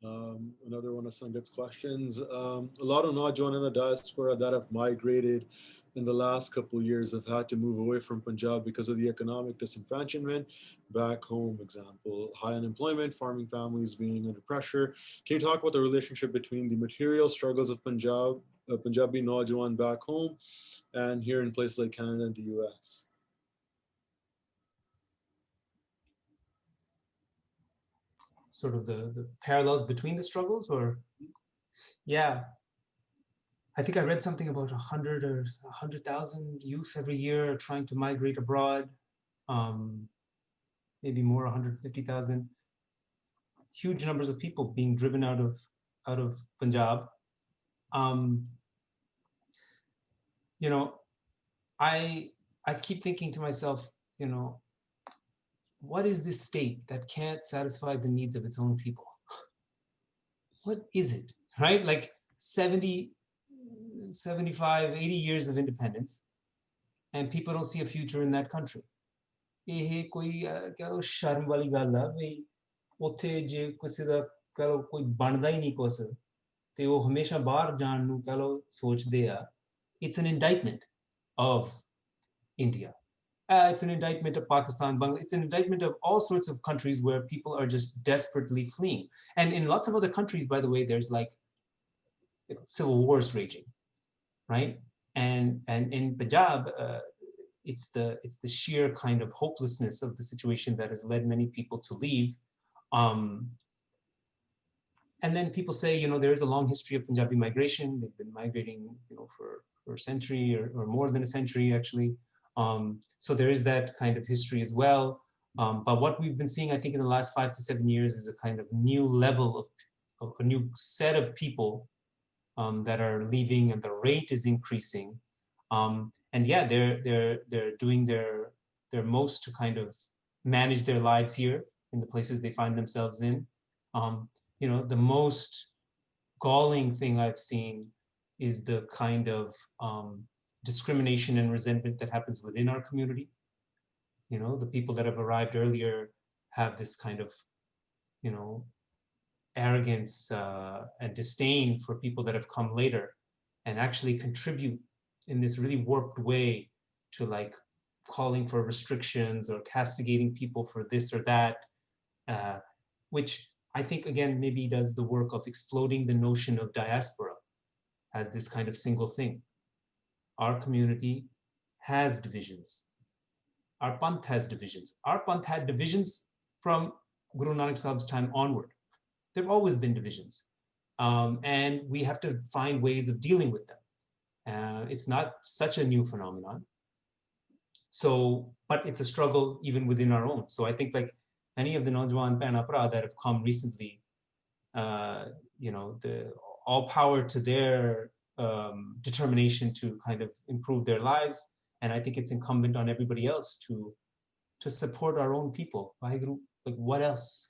Another one of Sangat's questions. A lot of Naujawan in the diaspora that have migrated in the last couple of years have had to move away from Punjab because of the economic disenfranchisement. Back home, example, high unemployment, farming families being under pressure. Can you talk about the relationship between the material struggles of Punjabi Naujawan back home and here in places like Canada and the US? Sort of the parallels between the struggles, or? Yeah. I think I read something about 100 or 100,000 youth every year trying to migrate abroad. Maybe more, 150,000. Huge numbers of people being driven out of Punjab. You know, I keep thinking to myself, you know, what is this state that can't satisfy the needs of its own people? What is it, right? Like 70, 75, 80 years of independence, and people don't see a future in that country. ਇਹ ਕੋਈ ਕਹੋ ਸ਼ਰਮ ਵਾਲੀ ਗੱਲ ਆ ਵੀ ਉੱਥੇ ਜੇ ਕਿਸੇ ਦਾ ਕਹੋ ਕੋਈ ਬਣਦਾ ਹੀ ਨਹੀਂ ਕੁਛ ਤੇ ਉਹ ਹਮੇਸ਼ਾ ਬਾਹਰ ਜਾਣ ਨੂੰ ਕਹ ਲਓ ਸੋਚਦੇ ਆ. It's an indictment of India. It's an indictment of Pakistan, Bangladesh. It's an indictment of all sorts of countries where people are just desperately fleeing. And in lots of other countries, by the way, there's like civil wars raging, right? And in Punjab, it's the sheer kind of hopelessness of the situation that has led many people to leave. And then people say, there is a long history of Punjabi migration. They've been migrating, for a century or more than a century, actually. So there is that kind of history as well. But what we've been seeing, I think, in the last 5 to 7 years is a kind of new level of a new set of people that are leaving, and the rate is increasing. And yeah, they're doing their most to kind of manage their lives here in the places they find themselves in. The most galling thing I've seen is the kind of discrimination and resentment that happens within our community. The people that have arrived earlier have this kind of, arrogance and disdain for people that have come later, and actually contribute in this really warped way to like calling for restrictions or castigating people for this or that, which I think, again, maybe does the work of exploding the notion of diaspora as this kind of single thing. Our community has divisions. Our Panth has divisions. Our Panth had divisions from Guru Nanak Sahib's time onward. There have always been divisions. And we have to find ways of dealing with them. It's not such a new phenomenon. But it's a struggle even within our own. So I think like any of the Najwan Panapra that have come recently, all power to their determination to kind of improve their lives. And I think it's incumbent on everybody else to support our own people. Like what else?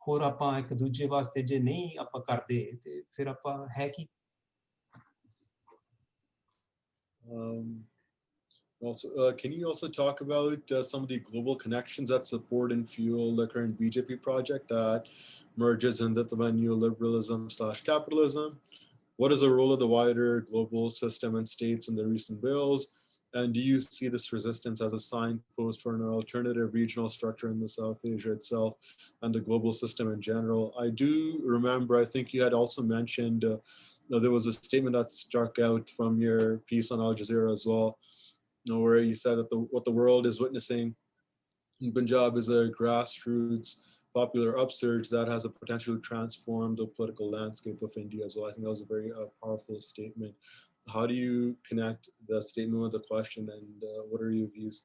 ਹੋਰ ਆਪਾਂ ਇੱਕ ਦੂਜੇ ਵਾਸਤੇ ਜੇ ਨਹੀਂ ਆਪਾਂ ਕਰਦੇ ਤੇ ਫਿਰ ਆਪਾਂ ਹੈ ਕੀ? Also, can you also talk about some of the global connections that support and fuel the current BJP project that merges into the neoliberalism/capitalism? What is the role of the wider global system and states in the recent bills? And do you see this resistance as a signpost for an alternative regional structure in the South Asia itself and the global system in general? I do remember, I think you had also mentioned, there was a statement that struck out from your piece on Al Jazeera as well, where you said that what the world is witnessing in Punjab is a grassroots popular upsurge that has a potential to transform the political landscape of India as well. I think that was a very powerful statement. How do you connect the statement with the question, and what are your views?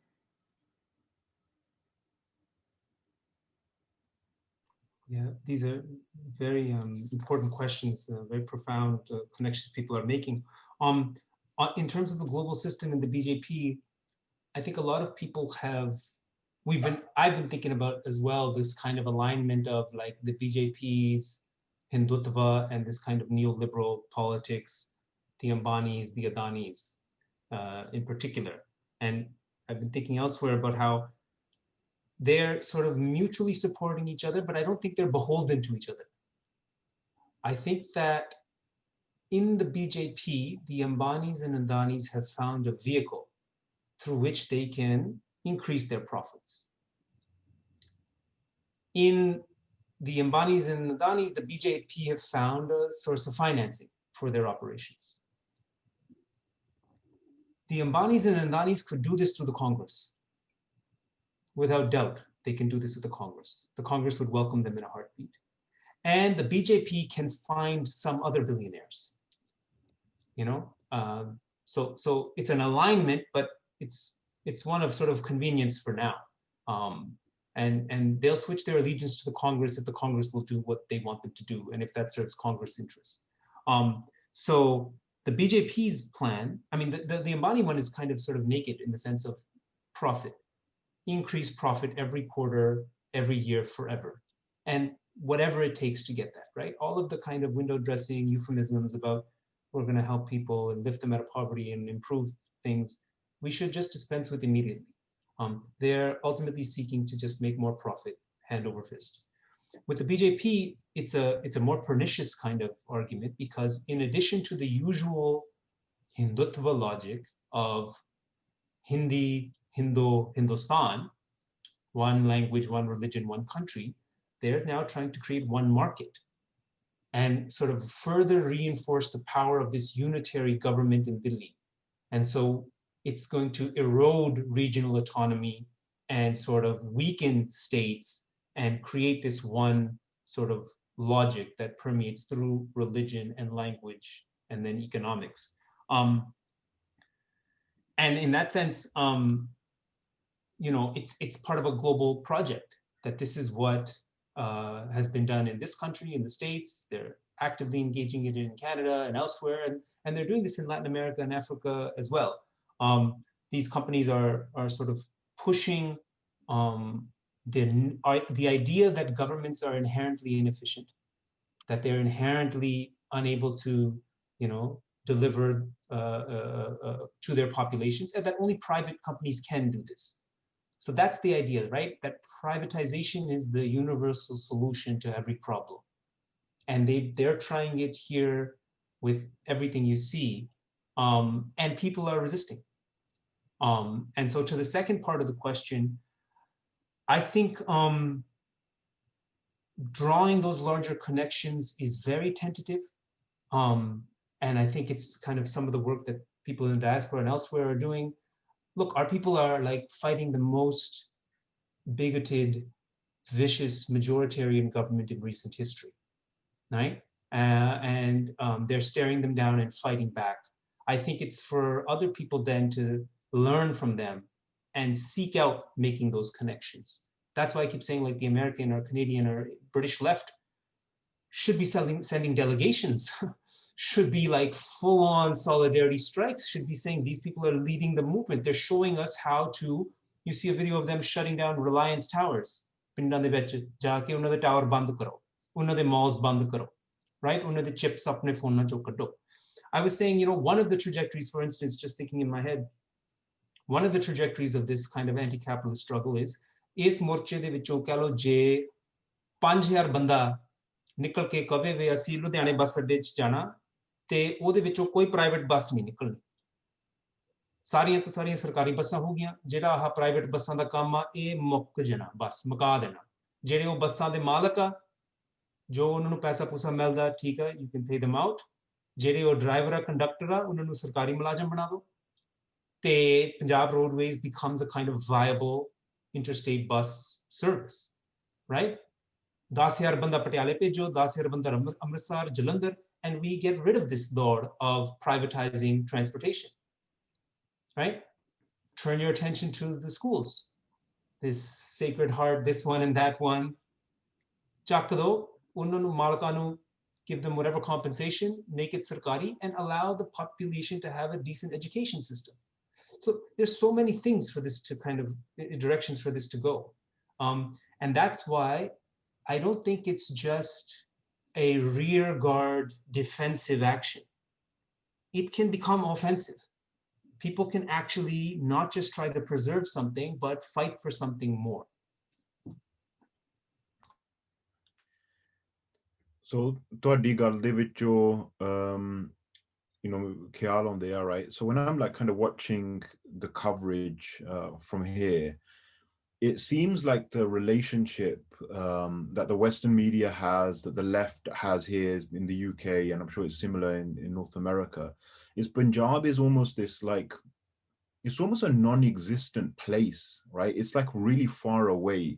Yeah, these are very important questions, very profound connections people are making. In terms of the global system and the BJP, I think a lot of people I've been thinking about as well, this kind of alignment of like the BJP's Hindutva and this kind of neoliberal politics, the Ambanis, the Adanis in particular. And I've been thinking elsewhere about how they're sort of mutually supporting each other, but I don't think they're beholden to each other. I think that in the BJP, the Ambanis and Adanis have found a vehicle through which they can increase their profits. In the Ambanis and Adanis, the BJP have found a source of financing for their operations. The Ambanis and Adanis could do this through the Congress. Without doubt, they can do this with the Congress. The Congress would welcome them in a heartbeat. And the BJP can find some other billionaires. So it's an alignment, but it's one of sort of convenience for now. And they'll switch their allegiance to the Congress if the Congress will do what they want them to do, and if that serves Congress interests. So the BJP's plan, I mean, the Ambani one is kind of sort of naked in the sense of profit. Increase profit every quarter, every year, forever. And whatever it takes to get that, right? All of the kind of window dressing euphemisms about we're going to help people and lift them out of poverty and improve things, we should just dispense with immediately. They're ultimately seeking to just make more profit, hand over fist. With the BJP, it's a more pernicious kind of argument, because in addition to the usual Hindutva logic of Hindi, Hindu, Hindustan, one language, one religion, one country, they're now trying to create one market and sort of further reinforce the power of this unitary government in Delhi. And so it's going to erode regional autonomy and sort of weaken states and create this one sort of logic that permeates through religion and language and then economics. And in that sense, you know, it's part of a global project, that this is what has been done in this country, in the States. They're actively engaging it in Canada and elsewhere, and they're doing this in Latin America and Africa as well. These companies are sort of pushing the idea that governments are inherently inefficient, that they're inherently unable to, you know, deliver to their populations, and that only private companies can do this. So that's the idea, right? That privatization is the universal solution to every problem. And they're trying it here with everything you see, and people are resisting. And so to the second part of the question, I think drawing those larger connections is very tentative. And I think it's kind of some of the work that people in the diaspora and elsewhere are doing. Look, our people are like fighting the most bigoted, vicious majoritarian government in recent history, right? And they're staring them down and fighting back. I think it's for other people then to learn from them and seek out making those connections. That's why I keep saying, like, the American or Canadian or British left should be sending delegations, should be like full-on solidarity strikes, should be saying these people are leading the movement. They're showing us how to, you see a video of them shutting down Reliance Towers. ਪਿੰਡਾਂ ਦੇ ਵਿੱਚ ਜਾ ਕੇ ਉਹਨਾਂ ਦੇ tower ਬੰਦ ਕਰੋ, ਉਹਨਾਂ ਦੇ malls ਬੰਦ ਕਰੋ, right? ਉਹਨਾਂ ਦੇ chips ਆਪਣੇ ਫੋਨਾਂ ਚੋਂ ਕੱਢੋ. I was saying, you know, one of the trajectories, for instance, just thinking in my head, one of the trajectories of this kind of anti-capitalist struggle is, ਇਸ ਮੋਰਚੇ ਦੇ ਵਿੱਚੋਂ ਕਹਿ ਲਓ ਜੇ 5000 ਬੰਦਾ ਨਿਕਲ ਕੇ ਕਵੇ ਵੀ ਅਸੀਂ ਲੁਧਿਆਣੇ ਬੱਸ ਅੱਡੇ 'ਚ ਜਾਣਾ, ਤੇ ਉਹਦੇ ਵਿੱਚੋਂ ਕੋਈ ਪ੍ਰਾਈਵੇਟ ਬੱਸ ਨਹੀਂ ਨਿਕਲਣੀ, ਸਾਰੀਆਂ ਤੋਂ ਸਾਰੀਆਂ ਸਰਕਾਰੀ ਬੱਸਾਂ ਹੋ ਗਈਆਂ, ਜਿਹੜਾ ਆਹ ਪ੍ਰਾਈਵੇਟ ਬੱਸਾਂ ਦਾ ਕੰਮ ਆ ਇਹ ਮੁੱਕ ਜਾਣਾ, ਬਸ ਮੁਕਾ ਦੇਣਾ। ਜਿਹੜੇ ਉਹ ਬੱਸਾਂ ਦੇ ਮਾਲਕ ਆ, ਜੋ ਉਹਨਾਂ ਨੂੰ ਪੈਸਾ ਪੂਸਾ ਮਿਲਦਾ, ਠੀਕ ਆ, you can pay them out, ਜਿਹੜੇ ਉਹ ਡਰਾਈਵਰ ਆ, ਕੰਡਕਟਰ ਆ, ਉਹਨਾਂ ਨੂੰ ਸਰਕਾਰੀ ਮੁਲਾਜ਼ਮ ਬਣਾ ਦਿਓ, ਤੇ Punjab roadways becomes a kind of viable interstate bus service, right? 10,000 ਬੰਦਾ ਪਟਿਆਲੇ ਭੇਜੋ, 10,000 ਬੰਦਾ Amritsar, Jalandhar, and we get rid of this lord of privatizing transportation, right? Turn your attention to the schools, this Sacred Heart, this one and that one. ਚੱਕ ਦਿਓ, ਉਹਨਾਂ ਨੂੰ ਮਾਲਕਾਂ ਨੂੰ, give them whatever compensation, make it sarkari, and allow the population to have a decent education system. So there's so many things for this to kind of, directions for this to go. And that's why I don't think it's just a rear guard defensive action. It can become offensive. People can actually not just try to preserve something, but fight for something more. So ਤੁਹਾਡੀ ਗੱਲ ਦੇ ਵਿੱਚੋਂ you know, ਖਿਆਲ ਆਉਂਦੇ ਆ, right? So when I'm like kind of watching the coverage from here, it seems like the relationship that the Western media has, that the left has here in the UK, and I'm sure it's similar in North America, is Punjab is almost this like, it's almost a non-existent place, right? It's like really far away.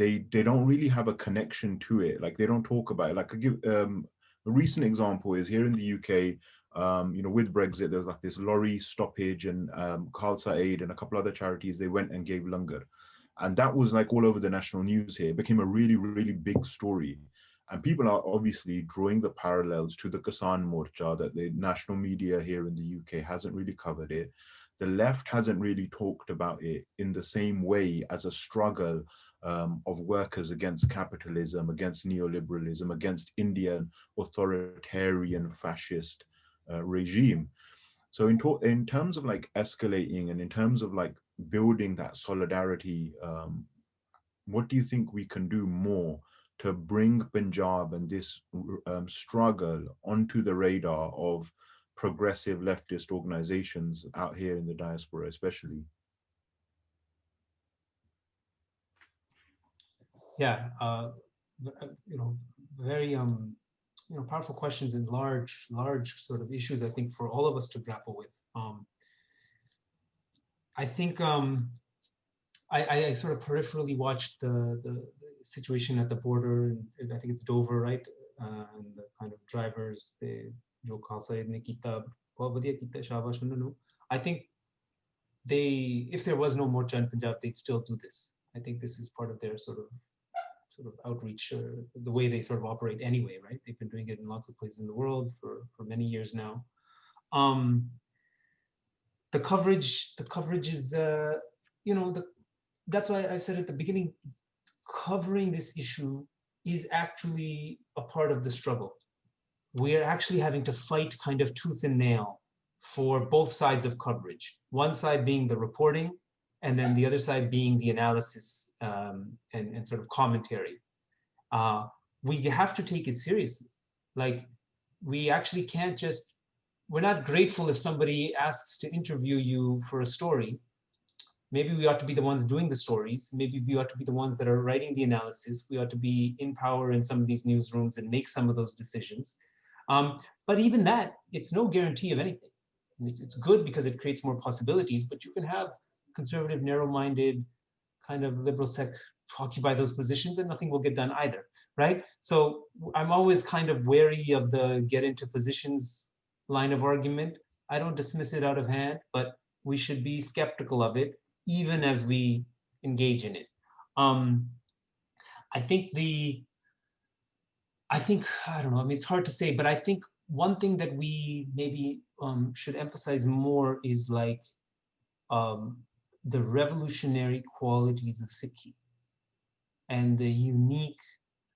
They don't really have a connection to it. Like they don't talk about it. Like I give a recent example is here in the UK, you know, with Brexit, there's like this lorry stoppage, and Khalsa Aid and a couple other charities, they went and gave langar. And that was like all over the national news here. It became a really, really big story. And people are obviously drawing the parallels to the Caste Morcha, that the national media here in the UK hasn't really covered it. The left hasn't really talked about it in the same way as a struggle of workers against capitalism, against neoliberalism, against Indian authoritarian fascist regime. So in terms of like escalating and in terms of like building that solidarity, what do you think we can do more to bring Punjab and this struggle onto the radar of progressive leftist organizations out here in the diaspora, especially? Yeah, very powerful questions and large sort of issues, I think, for all of us to grapple with. I think I sort of peripherally watched the situation at the border, and I think it's Dover, right? And the kind of drivers, jo Khalsa ne kita, bahut vadiya kita, shabash unnu nu. I think if there was no Morcha in Punjab, they'd still do this. I think this is part of their sort of outreach, the way they sort of operate anyway, right? They've been doing it in lots of places in the world for many years now. The coverage is, that's why I said at the beginning, covering this issue is actually a part of the struggle. We're actually having to fight kind of tooth and nail for both sides of coverage. One side being the reporting, and then the other side being the analysis and sort of commentary. We have to take it seriously. Like, we actually can't just, we're not grateful if somebody asks to interview you for a story. Maybe we ought to be the ones doing the stories. Maybe we ought to be the ones that are writing the analysis. We ought to be in power in some of these newsrooms and make some of those decisions. But even that, it's no guarantee of anything. It's good because it creates more possibilities, but you can have conservative, narrow-minded, kind of liberal sect occupy those positions and nothing will get done either, right? So I'm always kind of wary of the get into positions line of argument. I don't dismiss it out of hand, but we should be skeptical of it, even as we engage in it. I don't know, I mean, it's hard to say, but I think one thing that we maybe should emphasize more is like the revolutionary qualities of Sikhi and the unique,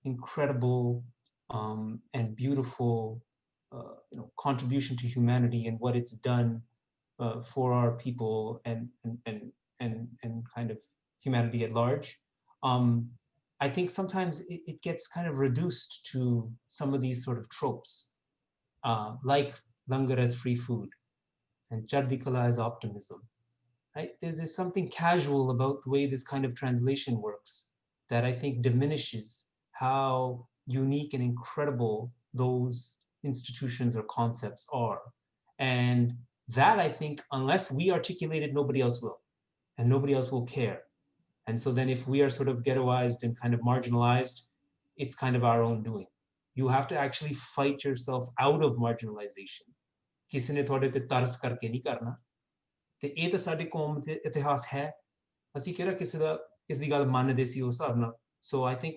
incredible, and beautiful contribution to humanity and what it's done for our people and kind of humanity at large. I think sometimes it gets kind of reduced to some of these sort of tropes, like langar as free food and chardi kala as optimism. Right? There's something casual about the way this kind of translation works that I think diminishes how unique and incredible those institutions or concepts are. And that, I think, unless we articulate it, nobody else will. And nobody else will care. And so then if we are sort of ghettoized and kind of marginalized, it's kind of our own doing. You have to actually fight yourself out of marginalization. Kisi ne thode te tars karke nahi karna. ਤੇ ਇਹ ਤਾਂ ਸਾਡੇ ਕੌਮ ਦੇ ਇਤਿਹਾਸ ਹੈ ਅਸੀਂ ਕਿਹੜਾ ਕਿਸੇ ਦੀ ਗੱਲ ਮੰਨਦੇ ਸੀ ਉਸ ਹਿਸਾਬ ਨਾਲ so I think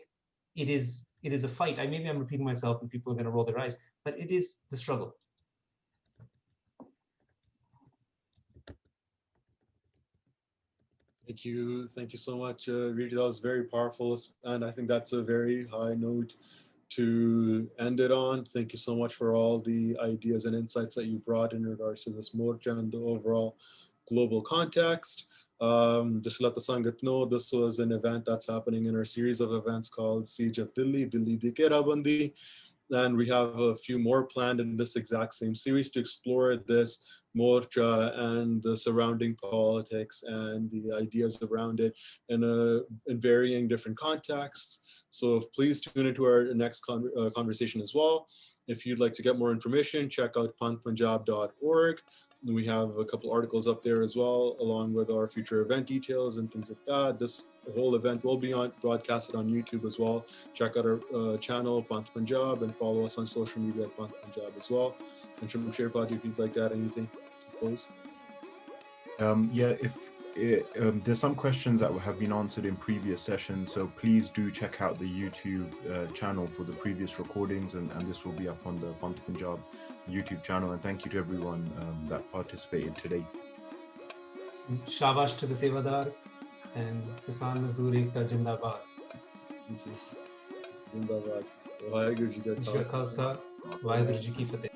it is a fight. Maybe I'm repeating myself and people are going to roll their eyes, but it is the struggle. Thank you so much, Rita. That was very powerful, and I think that's a very high note to end it on. Thank you so much for all the ideas and insights that you brought in regards to this morcha and the overall global context. Just let the Sangat know, this was an event that's happening in our series of events called Siege of Delhi Di Kerabandi. And we have a few more planned in this exact same series to explore this morcha and the surrounding politics and the ideas around it in varying different contexts. So please tune into our next conversation as well. If you'd like to get more information, check out Panth-Punjab.org. We have a couple articles up there as well, along with our future event details and things like that. This whole event will be broadcasted on YouTube as well. Check out our channel, Panth-Punjab, and follow us on social media at Panth-Punjab as well. And Shamsher Fadi, if you'd like to add anything to close. There's some questions that have been answered in previous sessions, so please do check out the YouTube channel for the previous recordings, and this will be up on the Panth-Punjab YouTube channel. And thank you to everyone that participated today. Shabash to the Sevadars and Kisan Mazdoor Ekta Jindabad. Jindabad. Vaheguru Ji Ka Khalsa, Vaheguru Ji Ki Fateh.